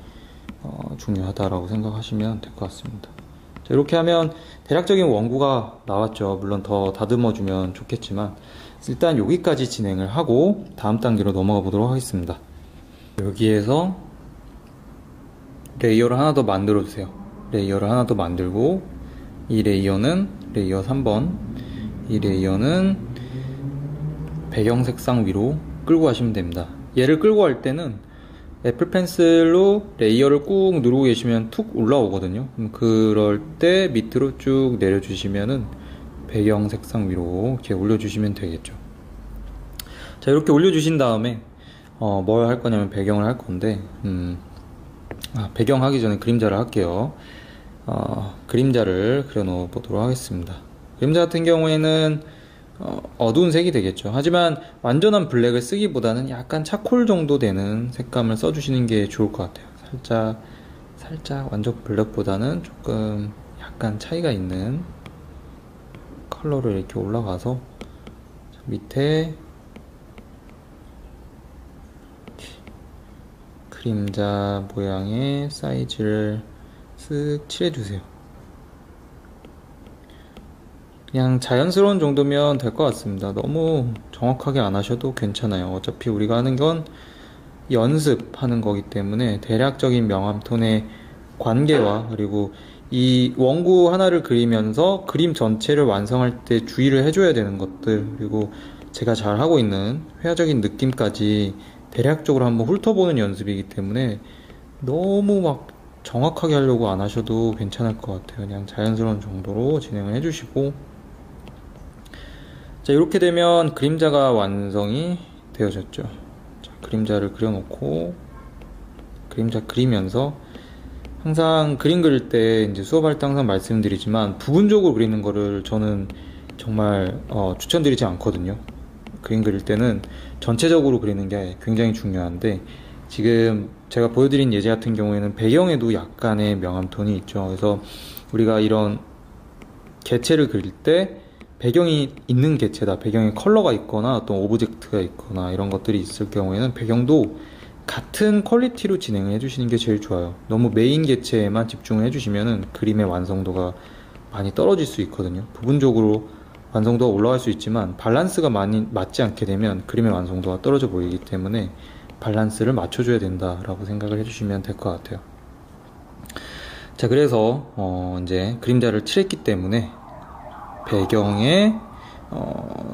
Speaker 1: 중요하다라고 생각하시면 될 것 같습니다. 자, 이렇게 하면 대략적인 원고가 나왔죠. 물론 더 다듬어주면 좋겠지만 일단 여기까지 진행을 하고 다음 단계로 넘어가 보도록 하겠습니다. 여기에서 레이어를 하나 더 만들어 주세요. 레이어를 하나 더 만들고, 이 레이어는 레이어 3번, 이 레이어는 배경 색상 위로 끌고 가시면 됩니다. 얘를 끌고 갈 때는 애플 펜슬로 레이어를 꾹 누르고 계시면 툭 올라오거든요. 그럴 때 밑으로 쭉 내려주시면은 배경 색상 위로 이렇게 올려주시면 되겠죠. 자, 이렇게 올려주신 다음에 뭘 할 거냐면 배경을 할 건데, 배경 하기 전에 그림자를 할게요. 그림자를 그려놓아 보도록 하겠습니다. 그림자 같은 경우에는 어두운 색이 되겠죠. 하지만 완전한 블랙을 쓰기보다는 약간 차콜 정도 되는 색감을 써주시는 게 좋을 것 같아요. 살짝 완전 블랙보다는 조금 약간 차이가 있는 컬러를 이렇게 올라가서 밑에 그림자 모양의 사이즈를 쓱 칠해주세요. 그냥 자연스러운 정도면 될 것 같습니다. 너무 정확하게 안 하셔도 괜찮아요. 어차피 우리가 하는 건 연습하는 거기 때문에 대략적인 명암톤의 관계와 그리고 이 원구 하나를 그리면서 그림 전체를 완성할 때 주의를 해줘야 되는 것들, 그리고 제가 잘 하고 있는 회화적인 느낌까지 대략적으로 한번 훑어보는 연습이기 때문에 너무 막 정확하게 하려고 안 하셔도 괜찮을 것 같아요. 그냥 자연스러운 정도로 진행을 해주시고, 자, 이렇게 되면 그림자가 완성이 되어졌죠. 자, 그림자를 그려놓고 그림자 그리면서, 항상 그림 그릴 때 이제 수업할 때 항상 말씀드리지만 부분적으로 그리는 거를 저는 정말 추천드리지 않거든요. 그림 그릴 때는 전체적으로 그리는 게 굉장히 중요한데, 지금 제가 보여드린 예제 같은 경우에는 배경에도 약간의 명암톤이 있죠. 그래서 우리가 이런 개체를 그릴 때 배경이 있는 개체다, 배경에 컬러가 있거나 어떤 오브젝트가 있거나 이런 것들이 있을 경우에는 배경도 같은 퀄리티로 진행을 해주시는 게 제일 좋아요. 너무 메인 개체에만 집중을 해주시면 그림의 완성도가 많이 떨어질 수 있거든요. 부분적으로 완성도가 올라갈 수 있지만 밸런스가 많이 맞지 않게 되면 그림의 완성도가 떨어져 보이기 때문에 밸런스를 맞춰줘야 된다라고 생각을 해주시면 될 것 같아요. 자, 그래서 이제 그림자를 칠했기 때문에 배경에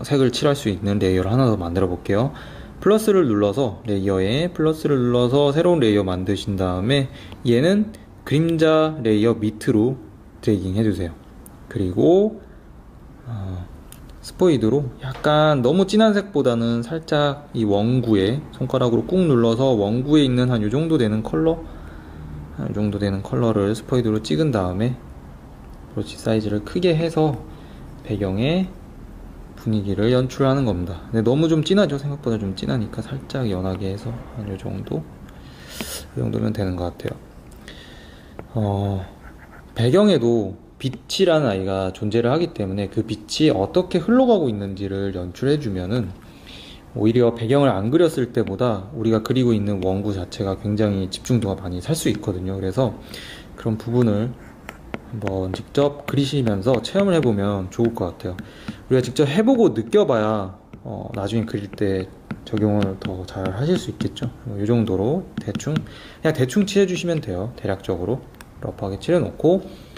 Speaker 1: 색을 칠할 수 있는 레이어를 하나 더 만들어 볼게요. 플러스를 눌러서, 레이어에 플러스를 눌러서 새로운 레이어 만드신 다음에 얘는 그림자 레이어 밑으로 드래깅 해주세요. 그리고 스포이드로 약간 너무 진한 색보다는 살짝 이 원구에 손가락으로 꾹 눌러서 원구에 있는 한 요정도 되는 컬러, 이 정도 되는 컬러를 스포이드로 찍은 다음에 브러쉬 사이즈를 크게 해서 배경에 분위기를 연출하는 겁니다. 근데 너무 좀 진하죠? 생각보다 좀 진하니까 살짝 연하게 해서 한 요정도, 이 정도면 되는 것 같아요. 배경에도 빛이라는 아이가 존재를 하기 때문에 그 빛이 어떻게 흘러가고 있는지를 연출해주면은 오히려 배경을 안 그렸을 때보다 우리가 그리고 있는 원구 자체가 굉장히 집중도가 많이 살 수 있거든요. 그래서 그런 부분을 한번 직접 그리시면서 체험을 해보면 좋을 것 같아요. 우리가 직접 해보고 느껴봐야 나중에 그릴 때 적용을 더 잘 하실 수 있겠죠. 이 정도로 그냥 대충 칠해주시면 돼요. 대략적으로 러프하게 칠해놓고,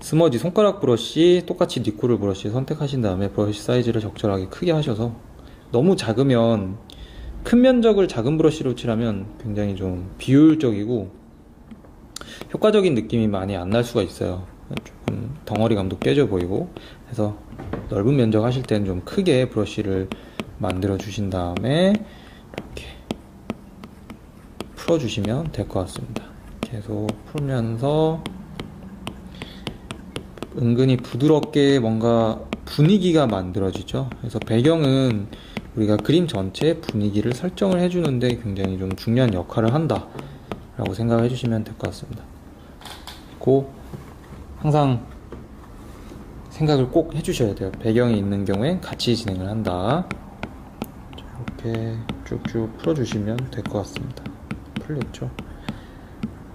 Speaker 1: 스머지 손가락 브러쉬, 똑같이 니코를 브러쉬 선택하신 다음에 브러쉬 사이즈를 적절하게 크게 하셔서, 너무 작으면, 큰 면적을 작은 브러쉬로 칠하면 굉장히 좀 비효율적이고 효과적인 느낌이 많이 안 날 수가 있어요. 조금 덩어리감도 깨져 보이고. 그래서 넓은 면적 하실 때는 좀 크게 브러쉬를 만들어 주신 다음에 이렇게 풀어 주시면 될 것 같습니다. 계속 풀면서 은근히 부드럽게 뭔가 분위기가 만들어지죠. 그래서 배경은 우리가 그림 전체의 분위기를 설정을 해주는데 굉장히 좀 중요한 역할을 한다 라고 생각을 해주시면 될 것 같습니다. 그리고 항상 생각을 꼭 해주셔야 돼요. 배경이 있는 경우엔 같이 진행을 한다. 이렇게 쭉쭉 풀어주시면 될 것 같습니다. 풀렸죠?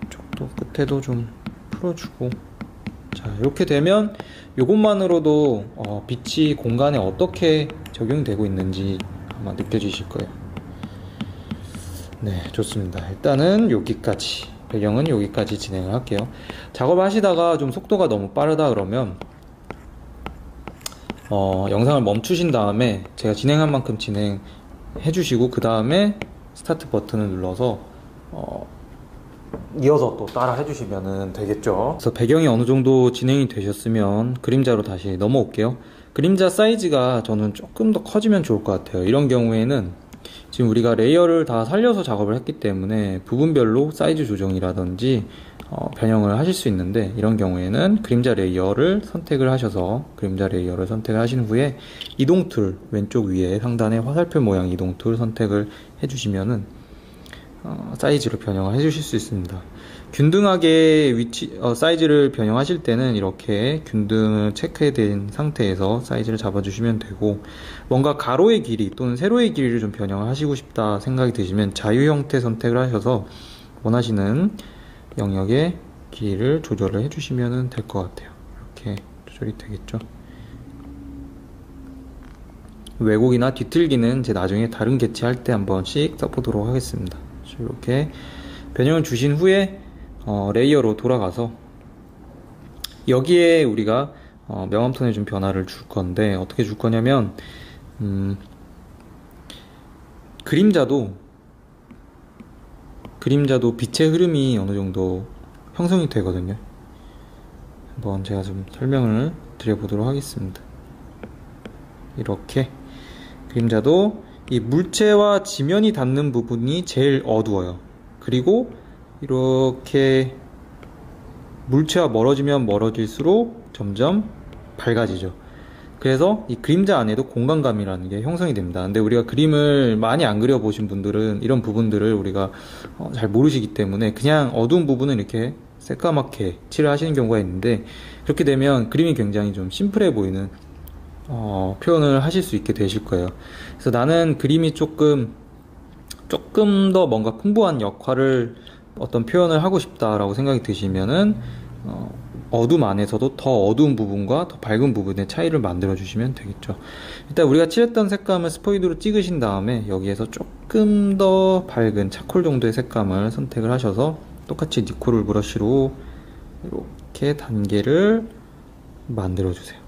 Speaker 1: 이쪽도 끝에도 좀 풀어주고. 자, 이렇게 되면 이것만으로도 빛이 공간에 어떻게 적용되고 있는지 아마 느껴지실 거예요. 네, 좋습니다. 일단은 여기까지, 배경은 여기까지 진행을 할게요. 작업하시다가 좀 속도가 너무 빠르다 그러면 영상을 멈추신 다음에 제가 진행한 만큼 진행해 주시고, 그 다음에 스타트 버튼을 눌러서 이어서 또 따라 해주시면 되겠죠. 그래서 배경이 어느 정도 진행이 되셨으면 그림자로 다시 넘어올게요. 그림자 사이즈가 저는 조금 더 커지면 좋을 것 같아요. 이런 경우에는 지금 우리가 레이어를 다 살려서 작업을 했기 때문에 부분별로 사이즈 조정이라든지 변형을 하실 수 있는데, 이런 경우에는 그림자 레이어를 선택을 하셔서 그림자 레이어를 선택을 하신 후에 이동 툴 왼쪽 위에 상단에 화살표 모양 이동 툴 선택을 해주시면은 사이즈로 변형을 해주실 수 있습니다. 균등하게 사이즈를 변형하실 때는 이렇게 균등을 체크된 상태에서 사이즈를 잡아주시면 되고, 뭔가 가로의 길이 또는 세로의 길이를 좀 변형을 하시고 싶다 생각이 드시면 자유 형태 선택을 하셔서 원하시는 영역의 길이를 조절을 해주시면 될 것 같아요. 이렇게 조절이 되겠죠. 왜곡이나 뒤틀기는 제 나중에 다른 개체할 때 한 번씩 써보도록 하겠습니다. 이렇게 변형을 주신 후에 레이어로 돌아가서 여기에 우리가 명암톤에 좀 변화를 줄 건데, 어떻게 줄 거냐면 그림자도 빛의 흐름이 어느 정도 형성이 되거든요. 한번 제가 좀 설명을 드려보도록 하겠습니다. 이렇게 그림자도 이 물체와 지면이 닿는 부분이 제일 어두워요. 그리고 이렇게 물체와 멀어지면 멀어질수록 점점 밝아지죠. 그래서 이 그림자 안에도 공간감이라는 게 형성이 됩니다. 근데 우리가 그림을 많이 안 그려보신 분들은 이런 부분들을 우리가 잘 모르시기 때문에 그냥 어두운 부분은 이렇게 새까맣게 칠을 하시는 경우가 있는데, 그렇게 되면 그림이 굉장히 좀 심플해 보이는 표현을 하실 수 있게 되실 거예요. 그래서 나는 그림이 조금 더 뭔가 풍부한 역할을 어떤 표현을 하고 싶다라고 생각이 드시면은 어둠 안에서도 더 어두운 부분과 더 밝은 부분의 차이를 만들어 주시면 되겠죠. 일단 우리가 칠했던 색감을 스포이드로 찍으신 다음에 여기에서 조금 더 밝은 차콜 정도의 색감을 선택을 하셔서 똑같이 니코를 브러쉬로 이렇게 단계를 만들어 주세요.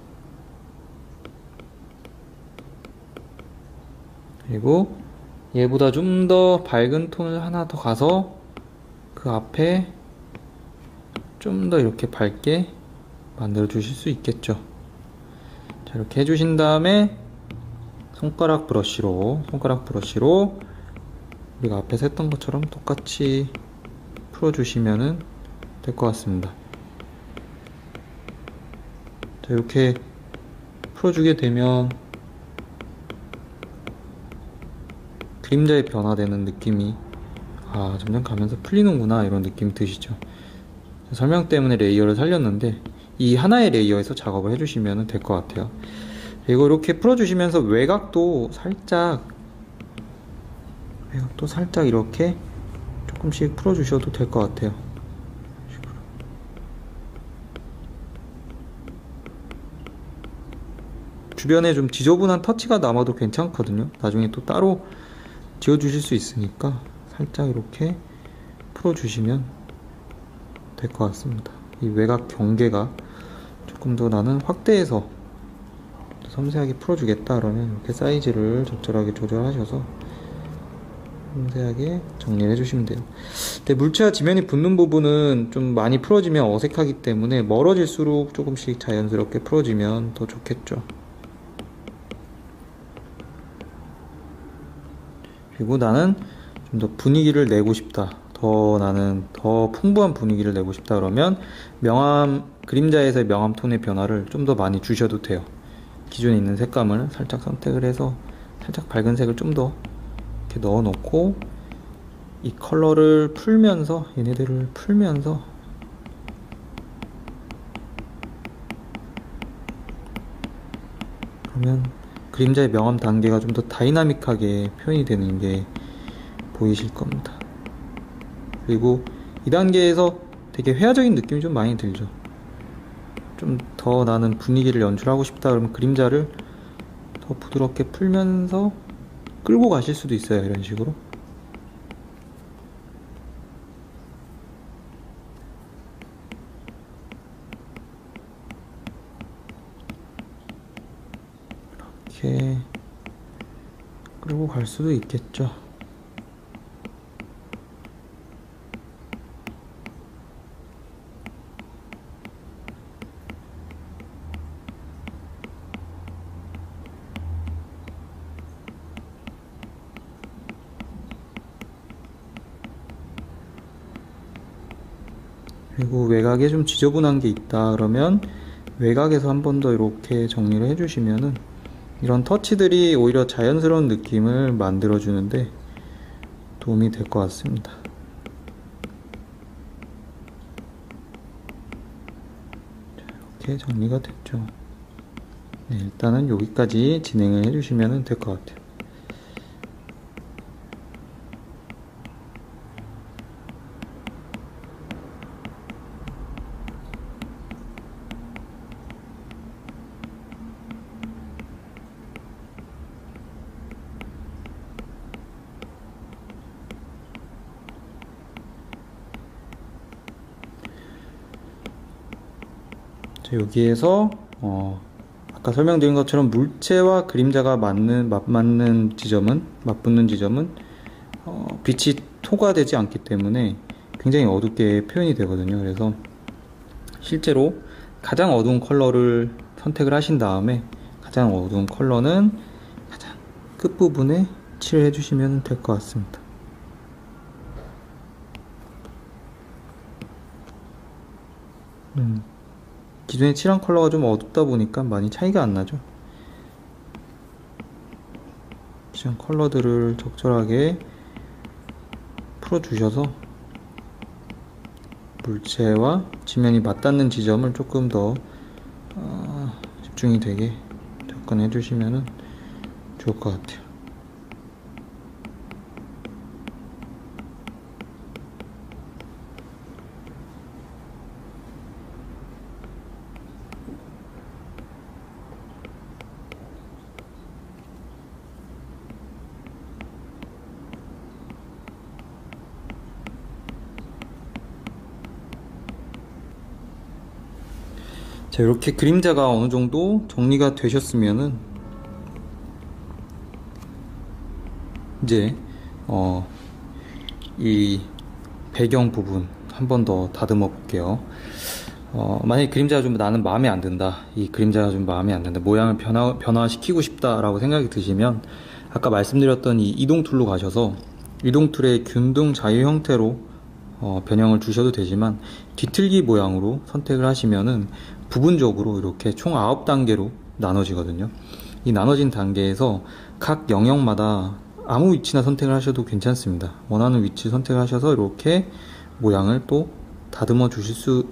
Speaker 1: 그리고 얘보다 좀 더 밝은 톤을 하나 더 가서 그 앞에 좀 더 이렇게 밝게 만들어 주실 수 있겠죠. 자, 이렇게 해주신 다음에 손가락 브러쉬로 우리가 앞에서 했던 것처럼 똑같이 풀어주시면 될 것 같습니다. 자, 이렇게 풀어주게 되면 그림자에 변화되는 느낌이 점점 가면서 풀리는구나, 이런 느낌이 드시죠. 설명 때문에 레이어를 살렸는데 이 하나의 레이어에서 작업을 해주시면 될 것 같아요. 그리고 이렇게 풀어주시면서 외곽도 살짝 이렇게 조금씩 풀어주셔도 될 것 같아요. 주변에 좀 지저분한 터치가 남아도 괜찮거든요. 나중에 또 따로 지워주실 수 있으니까 살짝 이렇게 풀어주시면 될 것 같습니다. 이 외곽 경계가 조금 더 나는 확대해서 섬세하게 풀어주겠다 그러면 이렇게 사이즈를 적절하게 조절하셔서 섬세하게 정리를 해주시면 돼요. 근데 물체와 지면이 붙는 부분은 좀 많이 풀어지면 어색하기 때문에 멀어질수록 조금씩 자연스럽게 풀어지면 더 좋겠죠. 그리고 나는 좀 더 분위기를 내고 싶다, 나는 더 풍부한 분위기를 내고 싶다 그러면 그림자에서의 명암 톤의 변화를 좀 더 많이 주셔도 돼요. 기존에 있는 색감을 살짝 선택을 해서 살짝 밝은 색을 좀 더 이렇게 넣어 놓고 이 컬러를 얘네들을 풀면서 그러면 그림자의 명암 단계가 좀 더 다이나믹하게 표현이 되는 게 보이실 겁니다. 그리고 이 단계에서 되게 회화적인 느낌이 좀 많이 들죠. 좀 더 나는 분위기를 연출하고 싶다 그러면 그림자를 더 부드럽게 풀면서 끌고 가실 수도 있어요. 이런 식으로. 이렇게 끌고 갈 수도 있겠죠. 그리고 외곽에 좀 지저분한 게 있다 그러면 외곽에서 한 번 더 이렇게 정리를 해주시면은 이런 터치들이 오히려 자연스러운 느낌을 만들어 주는데 도움이 될 것 같습니다. 이렇게 정리가 됐죠. 네, 일단은 여기까지 진행을 해주시면 될 것 같아요. 자, 여기에서 아까 설명드린 것처럼 물체와 그림자가 맞붙는 지점은 빛이 토과되지 않기 때문에 굉장히 어둡게 표현이 되거든요. 그래서 실제로 가장 어두운 컬러를 선택을 하신 다음에 가장 어두운 컬러는 가장 끝부분에 칠해 주시면 될 것 같습니다. 기존에 칠한 컬러가 좀 어둡다 보니까 많이 차이가 안 나죠. 기존 컬러들을 적절하게 풀어주셔서 물체와 지면이 맞닿는 지점을 조금 더 집중이 되게 접근해 주시면 좋을 것 같아요. 자, 이렇게 그림자가 어느 정도 정리가 되셨으면은 이제 이 배경 부분 한 번 더 다듬어 볼게요. 만약에 그림자가 좀 나는 마음에 안 든다, 이 그림자가 좀 마음에 안 든다, 모양을 변화시키고 싶다라고 생각이 드시면 아까 말씀드렸던 이 이동 툴로 가셔서 이동 툴의 균등 자유 형태로 변형을 주셔도 되지만 뒤틀기 모양으로 선택을 하시면은 부분적으로 이렇게 총 9단계로 나눠지거든요. 이 나눠진 단계에서 각 영역마다 아무 위치나 선택을 하셔도 괜찮습니다. 원하는 위치 선택을 하셔서 이렇게 모양을 또 다듬어 주실 수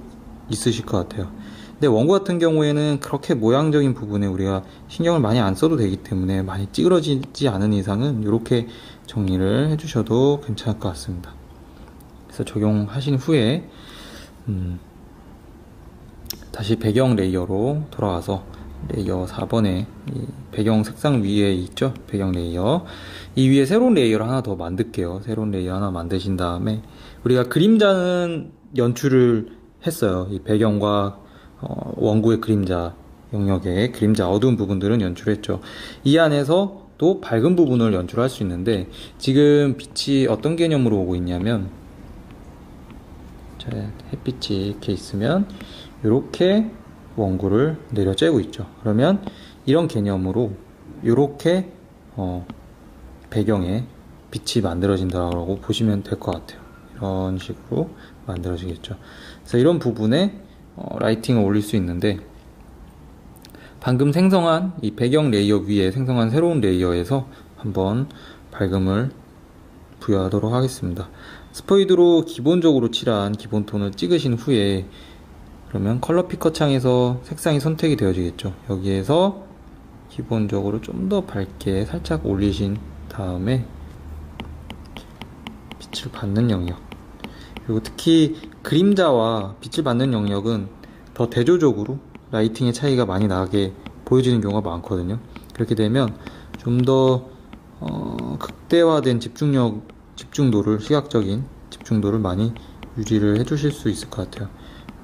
Speaker 1: 있으실 것 같아요. 근데 원고 같은 경우에는 그렇게 모양적인 부분에 우리가 신경을 많이 안 써도 되기 때문에 많이 찌그러지지 않은 이상은 이렇게 정리를 해주셔도 괜찮을 것 같습니다. 그래서 적용하신 후에 다시 배경 레이어로 돌아와서 레이어 4번에 이 배경 색상 위에 있죠? 배경 레이어. 이 위에 새로운 레이어를 하나 더 만들게요. 새로운 레이어 하나 만드신 다음에 우리가 그림자는 연출을 했어요. 이 배경과 원고의 그림자 영역에 그림자 어두운 부분들은 연출했죠. 이 안에서 또 밝은 부분을 연출할 수 있는데 지금 빛이 어떤 개념으로 오고 있냐면 햇빛이 이렇게 있으면 이렇게 원고를 내려쬐고 있죠. 그러면 이런 개념으로 이렇게 배경에 빛이 만들어진다고 보시면 될 것 같아요. 이런 식으로 만들어지겠죠. 그래서 이런 부분에 라이팅을 올릴 수 있는데 방금 생성한 이 배경 레이어 위에 생성한 새로운 레이어에서 한번 밝음을 부여하도록 하겠습니다. 스포이드로 기본적으로 칠한 기본톤을 찍으신 후에 그러면 컬러 피커 창에서 색상이 선택이 되어지겠죠. 여기에서 기본적으로 좀 더 밝게 살짝 올리신 다음에 빛을 받는 영역, 그리고 특히 그림자와 빛을 받는 영역은 더 대조적으로 라이팅의 차이가 많이 나게 보여지는 경우가 많거든요. 그렇게 되면 좀 더 극대화된 집중도를, 시각적인 집중도를 많이 유지를 해주실 수 있을 것 같아요.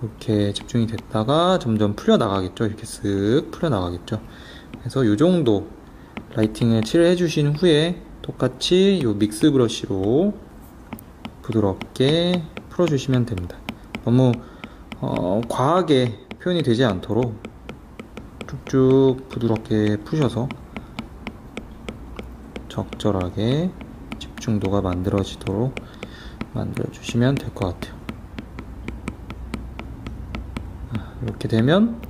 Speaker 1: 이렇게 집중이 됐다가 점점 풀려나가겠죠. 이렇게 쓱 풀려나가겠죠. 그래서 이 정도 라이팅을 칠해 주신 후에 똑같이 이 믹스 브러쉬로 부드럽게 풀어주시면 됩니다. 너무 과하게 표현이 되지 않도록 쭉쭉 부드럽게 푸셔서 적절하게 집중도가 만들어지도록 만들어주시면 될 것 같아요. 이렇게 되면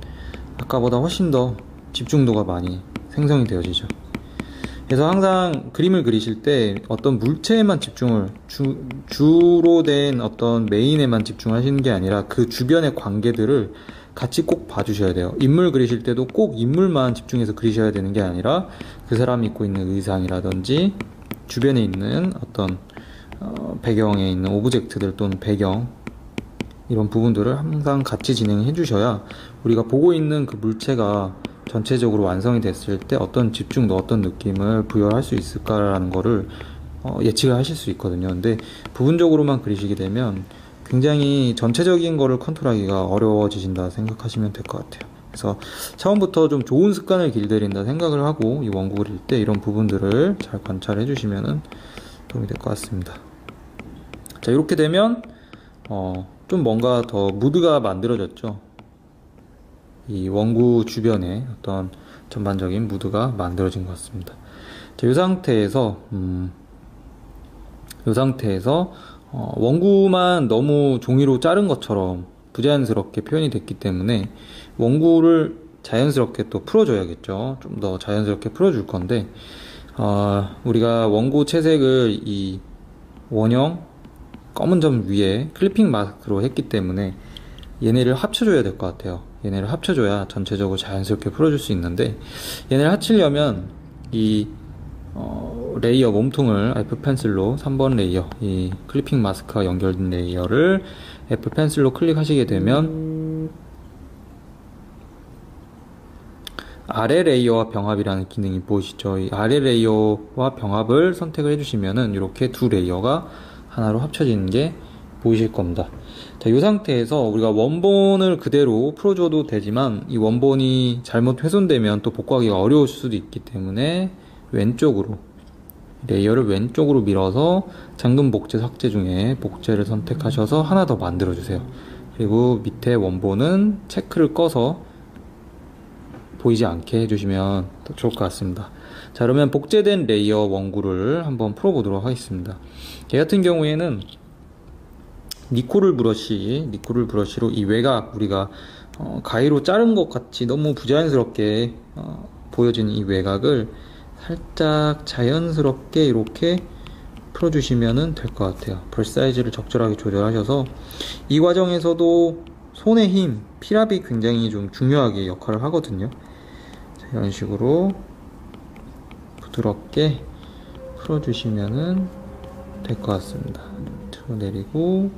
Speaker 1: 아까보다 훨씬 더 집중도가 많이 생성이 되어지죠. 그래서 항상 그림을 그리실 때 어떤 물체에만 집중을 주로 된 어떤 메인에만 집중하시는 게 아니라 그 주변의 관계들을 같이 꼭 봐주셔야 돼요. 인물 그리실 때도 꼭 인물만 집중해서 그리셔야 되는 게 아니라 그 사람이 입고 있는 의상이라든지 주변에 있는 어떤 배경에 있는 오브젝트들 또는 배경, 이런 부분들을 항상 같이 진행해 주셔야 우리가 보고 있는 그 물체가 전체적으로 완성이 됐을 때 어떤 집중도, 어떤 느낌을 부여할 수 있을까라는 거를 예측을 하실 수 있거든요. 근데 부분적으로만 그리시게 되면 굉장히 전체적인 거를 컨트롤하기가 어려워지신다 생각하시면 될 것 같아요. 그래서 처음부터 좀 좋은 습관을 길들인다 생각을 하고 이 원고 그릴 때 이런 부분들을 잘 관찰해 주시면 도움이 될 것 같습니다. 자, 이렇게 되면 좀 뭔가 더 무드가 만들어졌죠. 이 원구 주변에 어떤 전반적인 무드가 만들어진 것 같습니다. 자, 이 상태에서 원구만 너무 종이로 자른 것처럼 부자연스럽게 표현이 됐기 때문에 원구를 자연스럽게 또 풀어줘야겠죠. 좀 더 자연스럽게 풀어줄 건데, 우리가 원구 채색을 이 원형 검은 점 위에 클리핑 마스크로 했기 때문에 얘네를 합쳐줘야 될 것 같아요. 얘네를 합쳐줘야 전체적으로 자연스럽게 풀어줄 수 있는데, 얘네를 합치려면 이 레이어 몸통을 애플 펜슬로 3번 레이어, 이 클리핑 마스크와 연결된 레이어를 애플 펜슬로 클릭하시게 되면 아래 레이어와 병합이라는 기능이 보이시죠? 이 아래 레이어와 병합을 선택을 해주시면은 이렇게 두 레이어가 하나로 합쳐지는 게 보이실 겁니다. 자, 이 상태에서 우리가 원본을 그대로 풀어줘도 되지만 이 원본이 잘못 훼손되면 또 복구하기가 어려울 수도 있기 때문에 왼쪽으로, 레이어를 왼쪽으로 밀어서 잠금 복제 삭제 중에 복제를 선택하셔서 하나 더 만들어 주세요. 그리고 밑에 원본은 체크를 꺼서 보이지 않게 해주시면 더 좋을 것 같습니다. 자, 그러면 복제된 레이어 원구를 한번 풀어보도록 하겠습니다. 얘 같은 경우에는 니코를 브러쉬로 이 외곽, 우리가 가위로 자른 것 같이 너무 부자연스럽게 보여지는 이 외곽을 살짝 자연스럽게 이렇게 풀어주시면 될 것 같아요. 브러쉬 사이즈를 적절하게 조절하셔서 이 과정에서도 손의 힘, 피랍이 굉장히 좀 중요하게 역할을 하거든요. 자, 이런 식으로 부드럽게 풀어주시면 될 것 같습니다. 들어내리고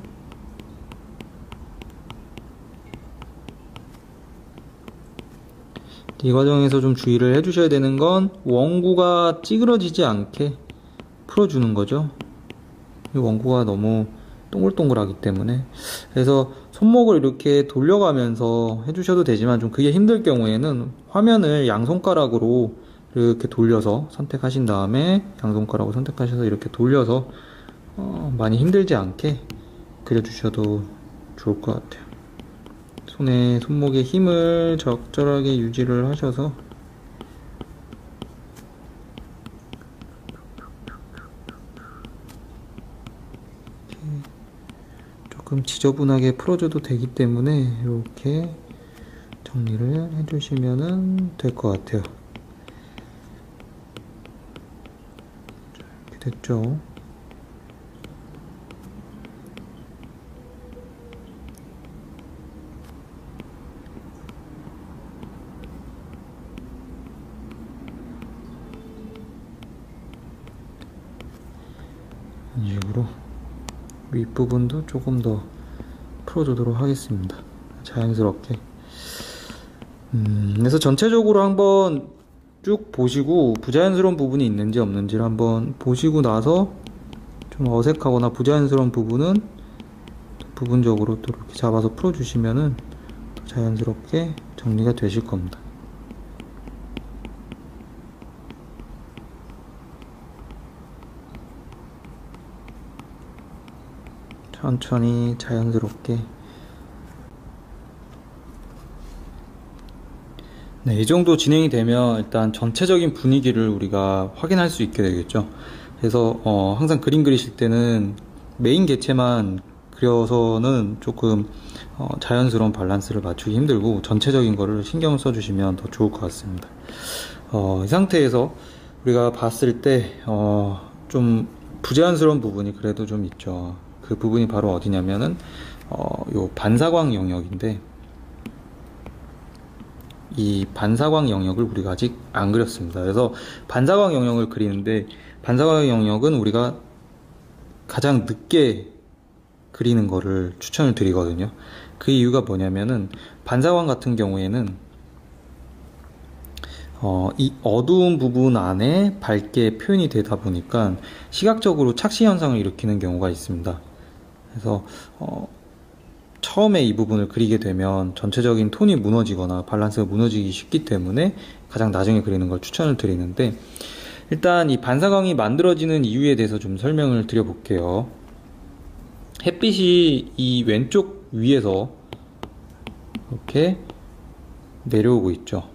Speaker 1: 이 과정에서 좀 주의를 해주셔야 되는 건 원구가 찌그러지지 않게 풀어주는 거죠. 이 원구가 너무 동글동글하기 때문에. 그래서 손목을 이렇게 돌려가면서 해주셔도 되지만 좀 그게 힘들 경우에는 화면을 양손가락으로 이렇게 돌려서 선택하신 다음에 양손가락으로 선택하셔서 이렇게 돌려서 많이 힘들지 않게 그려주셔도 좋을 것 같아요. 손목의 힘을 적절하게 유지를 하셔서 조금 지저분하게 풀어줘도 되기 때문에 이렇게 정리를 해주시면 될 것 같아요. 이렇게 됐죠? 이런 식으로 윗부분도 조금 더 풀어주도록 하겠습니다. 자연스럽게. 그래서 전체적으로 한번 쭉 보시고 부자연스러운 부분이 있는지 없는지를 한번 보시고 나서 좀 어색하거나 부자연스러운 부분은 부분적으로 또 이렇게 잡아서 풀어주시면은 더 자연스럽게 정리가 되실 겁니다. 천천히 자연스럽게. 네, 이 정도 진행이 되면 일단 전체적인 분위기를 우리가 확인할 수 있게 되겠죠. 그래서 항상 그림 그리실 때는 메인 개체만 그려서는 조금 자연스러운 밸런스를 맞추기 힘들고 전체적인 거를 신경을 써주시면 더 좋을 것 같습니다. 이 상태에서 우리가 봤을 때 좀 부자연스러운 부분이 그래도 좀 있죠. 그 부분이 바로 어디냐면은 요 반사광 영역인데, 이 반사광 영역을 우리가 아직 안 그렸습니다. 그래서 반사광 영역을 그리는데, 반사광 영역은 우리가 가장 늦게 그리는 거를 추천을 드리거든요. 그 이유가 뭐냐면은 반사광 같은 경우에는 이 어두운 부분 안에 밝게 표현이 되다 보니까 시각적으로 착시 현상을 일으키는 경우가 있습니다. 그래서 처음에 이 부분을 그리게 되면 전체적인 톤이 무너지거나 밸런스가 무너지기 쉽기 때문에 가장 나중에 그리는 걸 추천을 드리는데, 일단 이 반사광이 만들어지는 이유에 대해서 좀 설명을 드려볼게요. 햇빛이 이 왼쪽 위에서 이렇게 내려오고 있죠.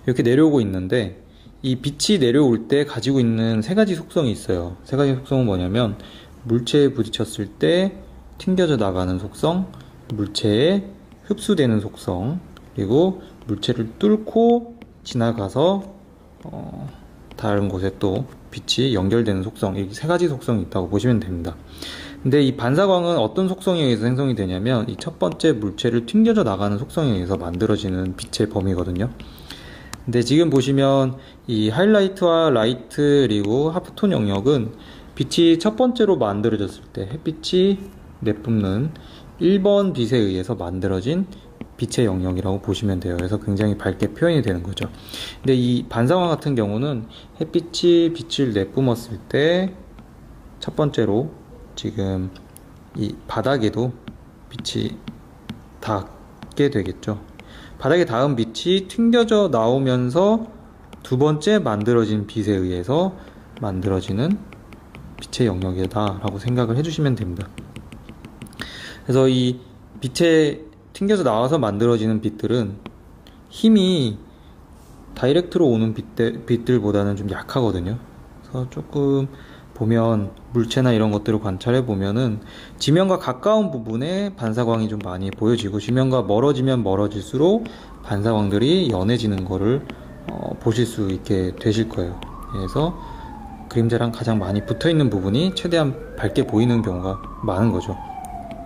Speaker 1: 이렇게 내려오고 있는데, 이 빛이 내려올 때 가지고 있는 세 가지 속성이 있어요. 세 가지 속성은 뭐냐면 물체에 부딪혔을 때 튕겨져 나가는 속성, 물체에 흡수되는 속성, 그리고 물체를 뚫고 지나가서 다른 곳에 또 빛이 연결되는 속성, 이렇게 세 가지 속성이 있다고 보시면 됩니다. 근데 이 반사광은 어떤 속성에 의해서 생성이 되냐면 이 첫 번째 물체를 튕겨져 나가는 속성에 의해서 만들어지는 빛의 범위거든요. 근데 지금 보시면 이 하이라이트와 라이트 그리고 하프톤 영역은 빛이 첫 번째로 만들어졌을 때 햇빛이 내뿜는 1번 빛에 의해서 만들어진 빛의 영역이라고 보시면 돼요. 그래서 굉장히 밝게 표현이 되는 거죠. 근데 이 반사광 같은 경우는 햇빛이 빛을 내뿜었을 때 첫 번째로 지금 이 바닥에도 빛이 닿게 되겠죠. 바닥에 닿은 빛이 튕겨져 나오면서 두 번째 만들어진 빛에 의해서 만들어지는 빛의 영역이다 라고 생각을 해주시면 됩니다. 그래서 이 빛에 튕겨져 나와서 만들어지는 빛들은 힘이 다이렉트로 오는 빛들보다는 좀 약하거든요. 그래서 조금 보면 물체나 이런 것들을 관찰해 보면은 지면과 가까운 부분에 반사광이 좀 많이 보여지고, 지면과 멀어지면 멀어질수록 반사광들이 연해지는 거를 보실 수 있게 되실 거예요. 그래서 그림자랑 가장 많이 붙어 있는 부분이 최대한 밝게 보이는 경우가 많은 거죠.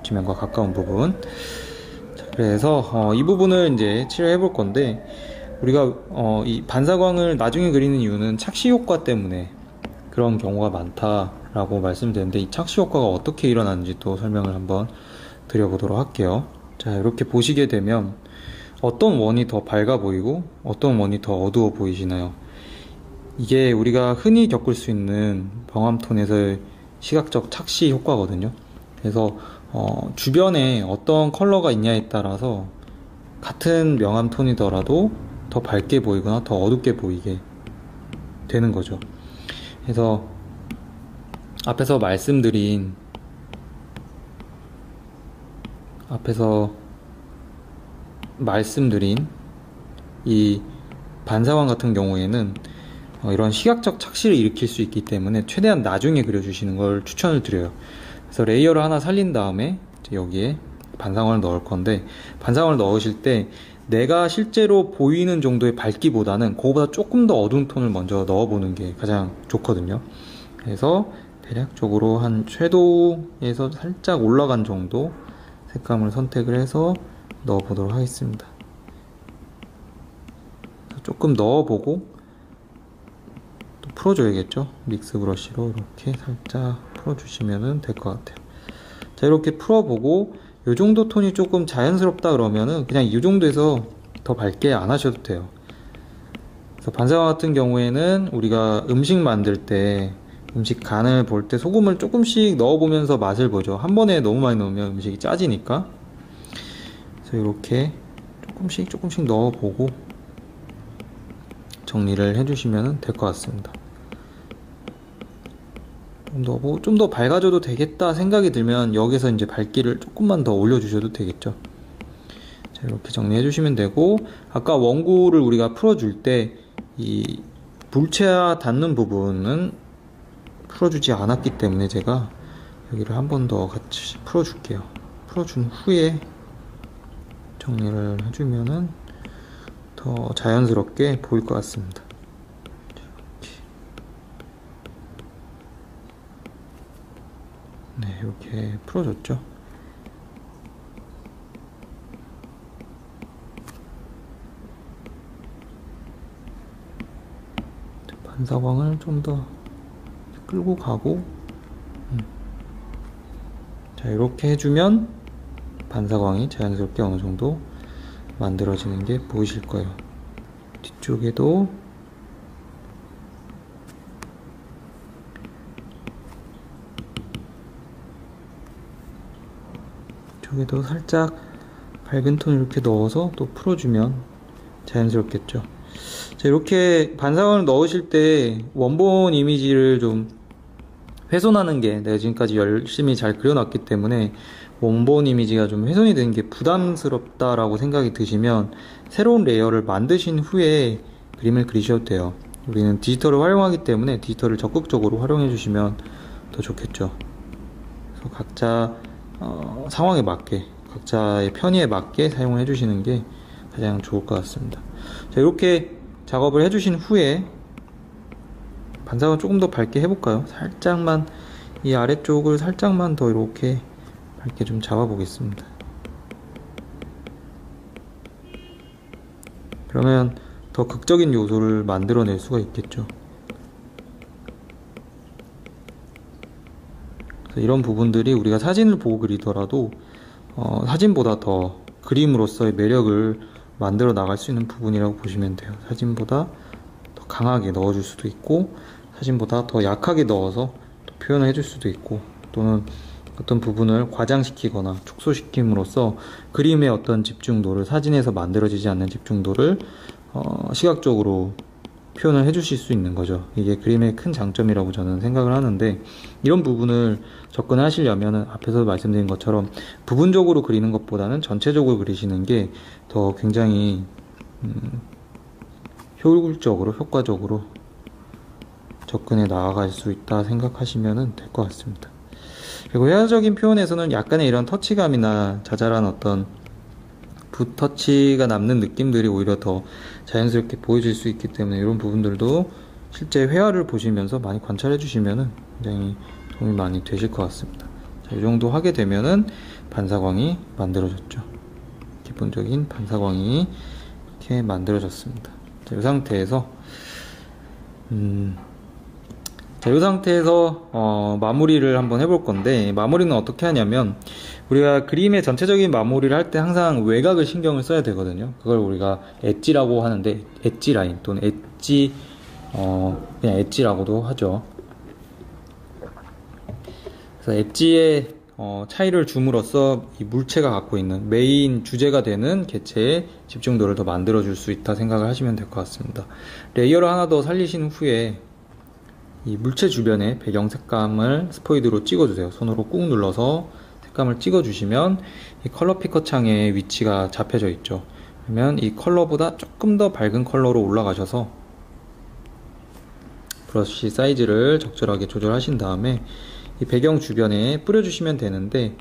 Speaker 1: 지면과 가까운 부분. 자, 그래서 이 부분을 이제 치료해 볼 건데, 우리가 이 반사광을 나중에 그리는 이유는 착시 효과 때문에 그런 경우가 많다라고 말씀드렸는데, 이 착시 효과가 어떻게 일어나는지 또 설명을 한번 드려보도록 할게요. 자, 이렇게 보시게 되면 어떤 원이 더 밝아 보이고 어떤 원이 더 어두워 보이시나요? 이게 우리가 흔히 겪을 수 있는 병암톤에서의 시각적 착시 효과거든요. 그래서 주변에 어떤 컬러가 있냐에 따라서 같은 명암톤이더라도 더 밝게 보이거나 더 어둡게 보이게 되는 거죠. 그래서 앞에서 말씀드린 이 반사광 같은 경우에는 이런 시각적 착시를 일으킬 수 있기 때문에 최대한 나중에 그려주시는 걸 추천을 드려요. 그래서 레이어를 하나 살린 다음에 여기에 반사광을 넣을 건데, 반사광을 넣으실 때 내가 실제로 보이는 정도의 밝기보다는 그거보다 조금 더 어두운 톤을 먼저 넣어보는 게 가장 좋거든요. 그래서 대략적으로 한 섀도우에서 살짝 올라간 정도 색감을 선택을 해서 넣어보도록 하겠습니다. 조금 넣어보고 또 풀어줘야겠죠. 믹스 브러쉬로 이렇게 살짝 풀어주시면 될 것 같아요. 자, 이렇게 풀어보고 이 정도 톤이 조금 자연스럽다 그러면은 그냥 이 정도에서 더 밝게 안 하셔도 돼요. 그래서 반사광 같은 경우에는 우리가 음식 만들 때, 음식 간을 볼 때 소금을 조금씩 넣어보면서 맛을 보죠. 한 번에 너무 많이 넣으면 음식이 짜지니까. 그래서 이렇게 조금씩 넣어보고 정리를 해주시면 될 것 같습니다. 좀 더 밝아져도 되겠다 생각이 들면 여기서 이제 밝기를 조금만 더 올려주셔도 되겠죠. 자, 이렇게 정리해 주시면 되고, 아까 원구를 우리가 풀어줄 때 이 물체와 닿는 부분은 풀어주지 않았기 때문에 제가 여기를 한 번 더 같이 풀어줄게요. 풀어준 후에 정리를 해주면은 더 자연스럽게 보일 것 같습니다. 네, 이렇게 풀어줬죠. 반사광을 좀 더 끌고 가고, 자, 이렇게 해주면 반사광이 자연스럽게 어느 정도 만들어지는 게 보이실 거예요. 뒤쪽에도 살짝 밝은 톤 이렇게 넣어서 또 풀어주면 자연스럽겠죠. 자, 이렇게 반사광을 넣으실 때 원본 이미지를 좀 훼손하는 게 내가 지금까지 열심히 잘 그려놨기 때문에 원본 이미지가 좀 훼손이 되는 게 부담스럽다라고 생각이 드시면 새로운 레이어를 만드신 후에 그림을 그리셔도 돼요. 우리는 디지털을 활용하기 때문에 디지털을 적극적으로 활용해 주시면 더 좋겠죠. 그래서 각자 상황에 맞게, 각자의 편의에 맞게 사용해 주시는 게 가장 좋을 것 같습니다. 자, 이렇게 작업을 해주신 후에 반사광 조금 더 밝게 해볼까요? 살짝만, 이 아래쪽을 살짝만 더 이렇게 밝게 좀 잡아 보겠습니다. 그러면 더 극적인 요소를 만들어낼 수가 있겠죠. 그래서 이런 부분들이 우리가 사진을 보고 그리더라도 사진보다 더 그림으로서의 매력을 만들어 나갈 수 있는 부분이라고 보시면 돼요. 사진보다 더 강하게 넣어줄 수도 있고, 사진보다 더 약하게 넣어서 또 표현을 해줄 수도 있고, 또는 어떤 부분을 과장시키거나 축소시킴으로써 그림의 어떤 집중도를, 사진에서 만들어지지 않는 집중도를 시각적으로 표현을 해주실 수 있는 거죠. 이게 그림의 큰 장점이라고 저는 생각을 하는데, 이런 부분을 접근하시려면 앞에서 말씀드린 것처럼 부분적으로 그리는 것보다는 전체적으로 그리시는 게 더 굉장히 효율적으로, 효과적으로 접근해 나아갈 수 있다 생각하시면 될 것 같습니다. 그리고 회화적인 표현에서는 약간의 이런 터치감이나 자잘한 어떤 붓터치가 남는 느낌들이 오히려 더 자연스럽게 보여질 수 있기 때문에 이런 부분들도 실제 회화를 보시면서 많이 관찰해 주시면 굉장히 도움이 많이 되실 것 같습니다. 자, 이 정도 하게 되면은 반사광이 만들어졌죠. 기본적인 반사광이 이렇게 만들어졌습니다. 자, 이 상태에서 이 상태에서 마무리를 한번 해볼 건데, 마무리는 어떻게 하냐면, 우리가 그림의 전체적인 마무리를 할 때 항상 외곽을 신경을 써야 되거든요. 그걸 우리가 엣지라고 하는데, 엣지 라인 또는 엣지, 그냥 엣지라고도 하죠. 그래서 엣지의 차이를 줌으로써 이 물체가 갖고 있는 메인 주제가 되는 개체의 집중도를 더 만들어줄 수 있다 생각을 하시면 될 것 같습니다. 레이어를 하나 더 살리신 후에 이 물체 주변에 배경 색감을 스포이드로 찍어주세요. 손으로 꾹 눌러서 색감을 찍어주시면 이 컬러 피커 창에 위치가 잡혀져 있죠. 그러면 이 컬러보다 조금 더 밝은 컬러로 올라가셔서 브러쉬 사이즈를 적절하게 조절하신 다음에 이 배경 주변에 뿌려주시면 되는데,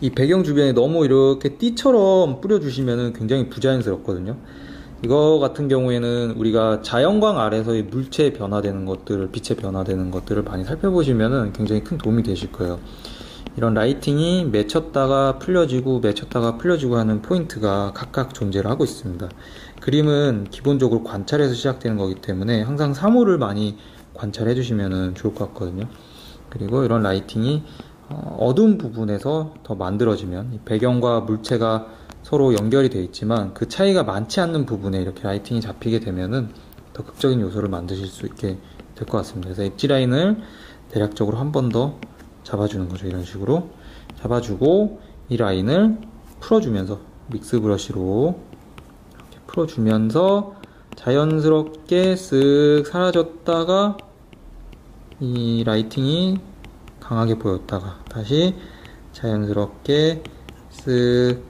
Speaker 1: 이 배경 주변에 너무 이렇게 띠처럼 뿌려주시면 굉장히 부자연스럽거든요. 이거 같은 경우에는 우리가 자연광 아래서의 물체에 변화되는 것들을, 빛에 변화되는 것들을 많이 살펴보시면 굉장히 큰 도움이 되실 거예요. 이런 라이팅이 맺혔다가 풀려지고 맺혔다가 풀려지고 하는 포인트가 각각 존재를 하고 있습니다. 그림은 기본적으로 관찰에서 시작되는 거기 때문에 항상 사물을 많이 관찰해 주시면 좋을 것 같거든요. 그리고 이런 라이팅이 어두운 부분에서 더 만들어지면, 배경과 물체가 서로 연결이 되어 있지만 그 차이가 많지 않는 부분에 이렇게 라이팅이 잡히게 되면은 더 극적인 요소를 만드실 수 있게 될 것 같습니다. 그래서 엣지 라인을 대략적으로 한 번 더 잡아주는 거죠. 이런 식으로 잡아주고 이 라인을 풀어주면서 믹스 브러쉬로 이렇게 풀어주면서 자연스럽게 쓱 사라졌다가 이 라이팅이 강하게 보였다가 다시 자연스럽게 쓱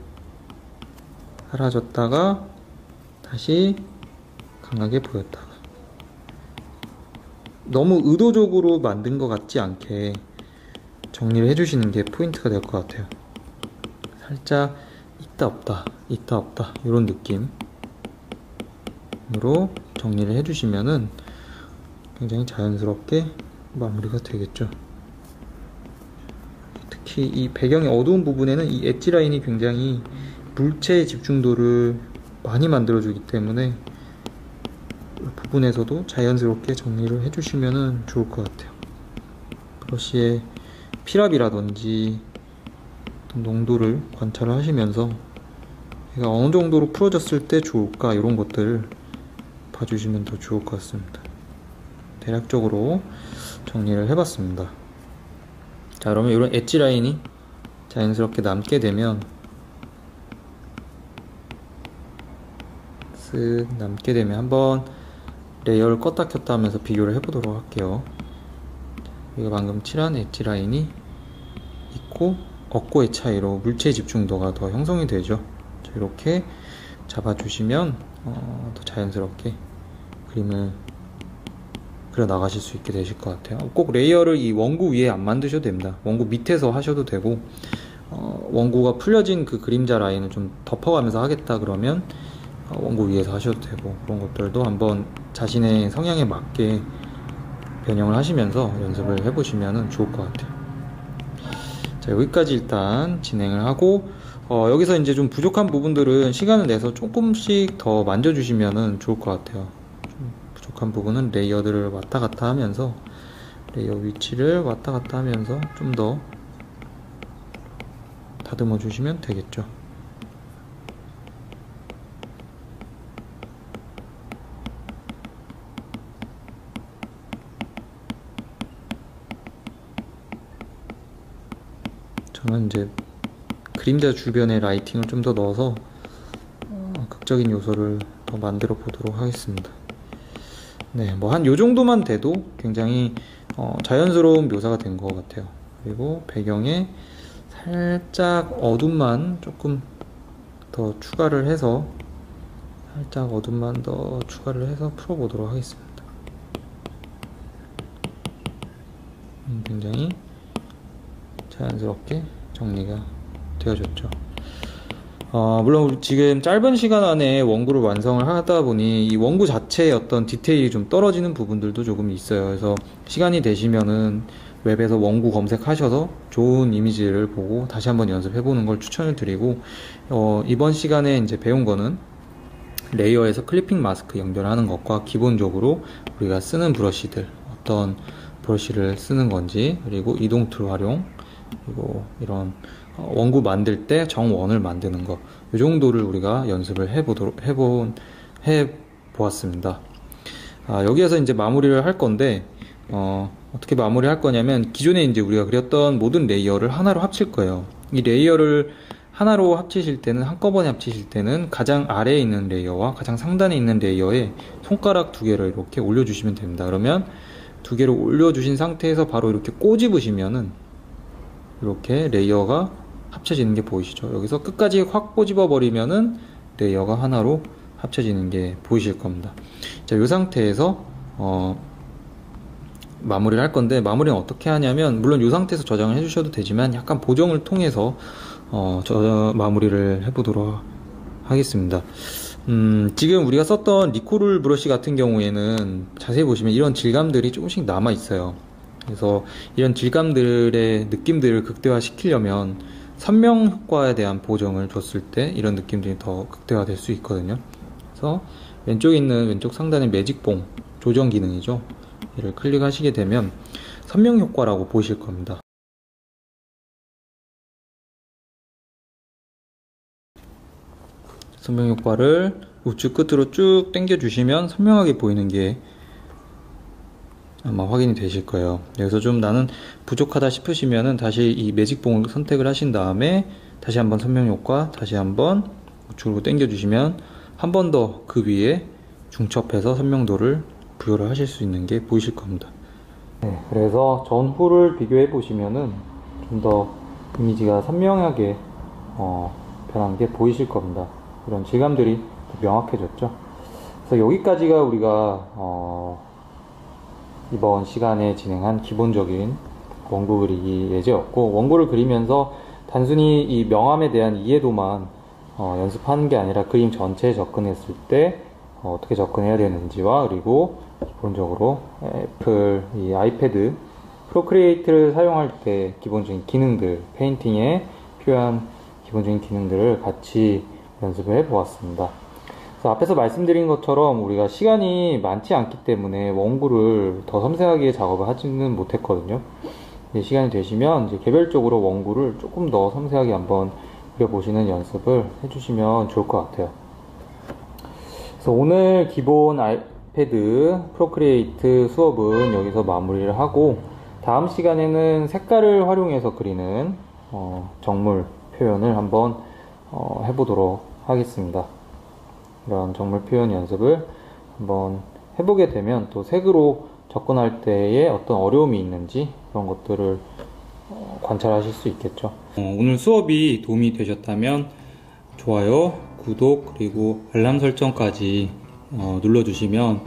Speaker 1: 사라졌다가 다시 강하게 보였다가, 너무 의도적으로 만든 것 같지 않게 정리를 해주시는 게 포인트가 될 것 같아요. 살짝 있다 없다 있다 없다 이런 느낌으로 정리를 해주시면은 굉장히 자연스럽게 마무리가 되겠죠. 특히 이 배경의 어두운 부분에는 이 엣지 라인이 굉장히 물체의 집중도를 많이 만들어주기 때문에 이 부분에서도 자연스럽게 정리를 해주시면 좋을 것 같아요. 브러쉬의 필압이라든지 농도를 관찰을 하시면서 얘가 어느 정도로 풀어졌을 때 좋을까 이런 것들을 봐주시면 더 좋을 것 같습니다. 대략적으로 정리를 해봤습니다. 자, 그러면 이런 엣지 라인이 자연스럽게 남게 되면 한번 레이어를 껐다 켰다 하면서 비교를 해보도록 할게요. 우리가 방금 칠한 엣지 라인이 있고 없고의 차이로 물체 집중도가 더 형성이 되죠. 자, 이렇게 잡아주시면 더 자연스럽게 그림을 그려 나가실 수 있게 되실 것 같아요. 꼭 레이어를 이 원구 위에 안 만드셔도 됩니다. 원구 밑에서 하셔도 되고, 원구가 풀려진 그 그림자 라인을 좀 덮어가면서 하겠다 그러면 원고 위에서 하셔도 되고, 그런 것들도 한번 자신의 성향에 맞게 변형을 하시면서 연습을 해보시면 좋을 것 같아요. 자, 여기까지 일단 진행을 하고, 여기서 이제 좀 부족한 부분들은 시간을 내서 조금씩 더 만져주시면 좋을 것 같아요. 좀 부족한 부분은 레이어들을 왔다 갔다 하면서, 레이어 위치를 왔다 갔다 하면서 좀 더 다듬어 주시면 되겠죠. 저는 이제 그림자 주변에 라이팅을 좀 더 넣어서 극적인 요소를 더 만들어 보도록 하겠습니다. 네, 뭐 한 요 정도만 돼도 굉장히 자연스러운 묘사가 된 것 같아요. 그리고 배경에 살짝 어둠만 조금 더 추가를 해서 풀어보도록 하겠습니다. 굉장히 자연스럽게 정리가 되어졌죠. 물론 지금 짧은 시간 안에 원구를 완성을 하다 보니 이 원구 자체의 어떤 디테일이 좀 떨어지는 부분들도 조금 있어요. 그래서 시간이 되시면은 웹에서 원구 검색하셔서 좋은 이미지를 보고 다시 한번 연습해 보는 걸 추천을 드리고, 이번 시간에 이제 배운 거는 레이어에서 클리핑 마스크 연결하는 것과 기본적으로 우리가 쓰는 브러쉬들, 어떤 브러쉬를 쓰는 건지, 그리고 이동 툴 활용, 그리고 이런 원구 만들 때 정원을 만드는 거, 이 정도를 우리가 연습을 해보았습니다. 여기에서 이제 마무리를 할 건데, 어떻게 마무리할 거냐면, 기존에 이제 우리가 그렸던 모든 레이어를 하나로 합칠 거예요. 이 레이어를 하나로 합치실 때는, 한꺼번에 합치실 때는 가장 아래에 있는 레이어와 가장 상단에 있는 레이어에 손가락 두 개를 이렇게 올려주시면 됩니다. 그러면 두 개를 올려주신 상태에서 바로 이렇게 꼬집으시면은 이렇게 레이어가 합쳐지는 게 보이시죠? 여기서 끝까지 확 꼬집어 버리면은 레이어가 하나로 합쳐지는 게 보이실 겁니다. 자, 이 상태에서 마무리를 할 건데, 마무리는 어떻게 하냐면, 물론 이 상태에서 저장을 해주셔도 되지만 약간 보정을 통해서 마무리를 해보도록 하겠습니다. 지금 우리가 썼던 리코룰 브러쉬 같은 경우에는 자세히 보시면 이런 질감들이 조금씩 남아 있어요. 그래서 이런 질감들의 느낌들을 극대화 시키려면 선명 효과에 대한 보정을 줬을 때 이런 느낌들이 더 극대화 될 수 있거든요. 그래서 왼쪽 상단의 매직봉 조정 기능이죠. 이를 클릭하시게 되면 선명 효과라고 보실 겁니다. 선명 효과를 우측 끝으로 쭉 당겨 주시면 선명하게 보이는 게 아마 확인이 되실 거예요. 여기서 좀 나는 부족하다 싶으시면은 다시 이 매직봉을 선택을 하신 다음에 다시 한번 선명 효과, 다시 한번 우측으로 당겨 주시면 한 번 더 그 위에 중첩해서 선명도를 부여를 하실 수 있는 게 보이실 겁니다. 네, 그래서 전후를 비교해 보시면은 좀 더 이미지가 선명하게 변한 게 보이실 겁니다. 이런 질감들이 명확해졌죠. 그래서 여기까지가 우리가 이번 시간에 진행한 기본적인 원고 그리기 예제였고, 원고를 그리면서 단순히 이 명암에 대한 이해도만 연습하는 게 아니라 그림 전체에 접근했을 때 어떻게 접근해야 되는지와, 그리고 기본적으로 애플 이 아이패드 프로크리에이트를 사용할 때 기본적인 기능들, 페인팅에 필요한 기본적인 기능들을 같이 연습을 해보았습니다. 그래서 앞에서 말씀드린 것처럼 우리가 시간이 많지 않기 때문에 원고를 더 섬세하게 작업을 하지는 못했거든요. 시간이 되시면 이제 개별적으로 원고를 조금 더 섬세하게 한번 그려보시는 연습을 해주시면 좋을 것 같아요. 그래서 오늘 기본 아이패드 프로크리에이트 수업은 여기서 마무리를 하고, 다음 시간에는 색깔을 활용해서 그리는 정물 표현을 한번 해보도록 하겠습니다. 이런 정물 표현 연습을 한번 해보게 되면 또 색으로 접근할 때에 어떤 어려움이 있는지 그런 것들을 관찰하실 수 있겠죠. 오늘 수업이 도움이 되셨다면 좋아요, 구독, 그리고 알람 설정까지 눌러주시면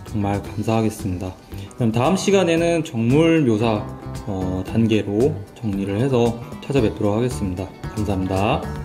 Speaker 1: 정말 감사하겠습니다. 그럼 다음 시간에는 정물 묘사 단계로 정리를 해서 찾아뵙도록 하겠습니다. 감사합니다.